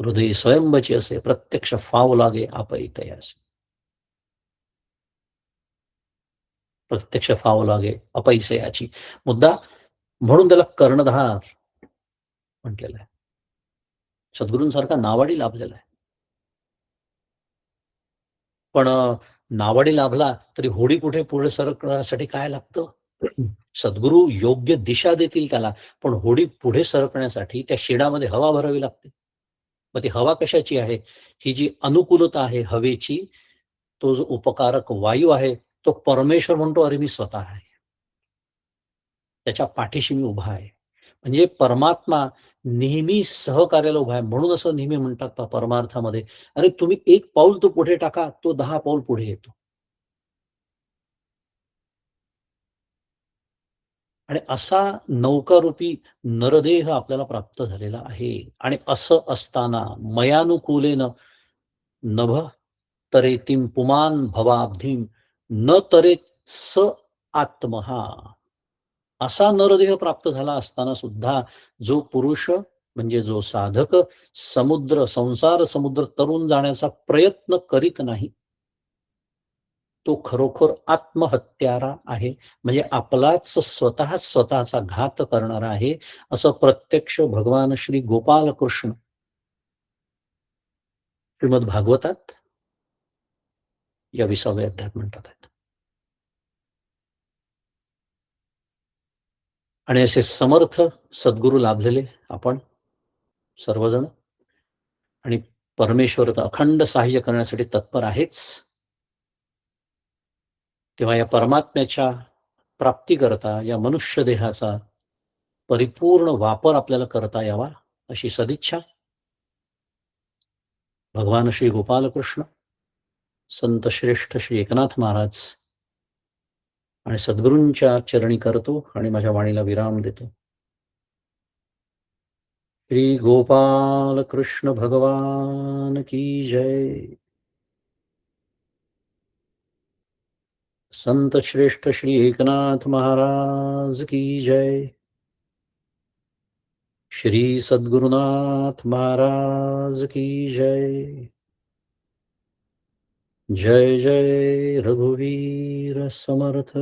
हृदय स्वयंबची असे, प्रत्यक्ष फाव लागे अपैतयास. प्रत्यक्ष फाव लागे अपैसयाची. मुद्दा म्हणून त्याला कर्णधार म्हटलेला आहे. सद्गुरूंसारखा नावाडी लाभलेला आहे. पण नावाडी लाभला तरी होडी कुठे पुढे सरकण्यासाठी काय लागतं? सद्गुरू योग्य दिशा देतील त्याला, पण होडी पुढे सरकण्यासाठी त्या शेडामध्ये हवा भरावी लागते. मग ती हवा कशाची आहे? ही जी अनुकूलता आहे हवेची, तो जो उपकारक वायू आहे, तो परमेश्वर म्हणतो, अरे मी स्वतः आहे, त्याच्या पाठीशी मी उभा आहे. म्हणजे परमात्मा नेहमी सहकार्याला उभा आहे. म्हणून असं नेहमी म्हणतात परमार्थामध्ये, अरे तुम्ही एक पाऊल तो पुढे टाका, तो 10 पाऊल पुढे येतो. आणि असा नौकारूपी नरदेह आपल्याला प्राप्त झालेला आहे. आणि असं असताना मयानुकूलेन नभ तरेतीम पुमान भवाब्धीम न तरेत स आत्महा. असा नरदेह प्राप्त झाला असताना सुद्धा जो पुरुष म्हणजे जो साधक समुद्र, संसार समुद्र तरून जाण्याचा प्रयत्न करीत नाही, तो खरोखर आत्महत्यारा आहे. म्हणजे आपलाच स्वतःचा घात करणारा आहे, असं प्रत्यक्ष भगवान श्री गोपाल कृष्ण श्रीमद भागवतात या 20व्या अध्यायात म्हणतात आहेत. आणि असे समर्थ सद्गुरू लाभलेले आपण सर्वजण, आणि परमेश्वर अखंड सहाय्य करण्यासाठी तत्पर आहेच. तेव्हा या परमात्म्याच्या प्राप्तीकरता या मनुष्य देहाचा परिपूर्ण वापर आपल्याला करता यावा अशी सदिच्छा भगवान श्री गोपालकृष्ण, संत श्रेष्ठ श्री एकनाथ महाराज आणि सद्गुरूंच्या चरणी करतो आणि माझ्या वाणीला विराम देतो. श्री गोपाल कृष्ण भगवान की जय. संत श्रेष्ठ श्री एकनाथ महाराज की जय. श्री सद्गुरुनाथ महाराज की जय. जय जय रघुवीर समर्थ.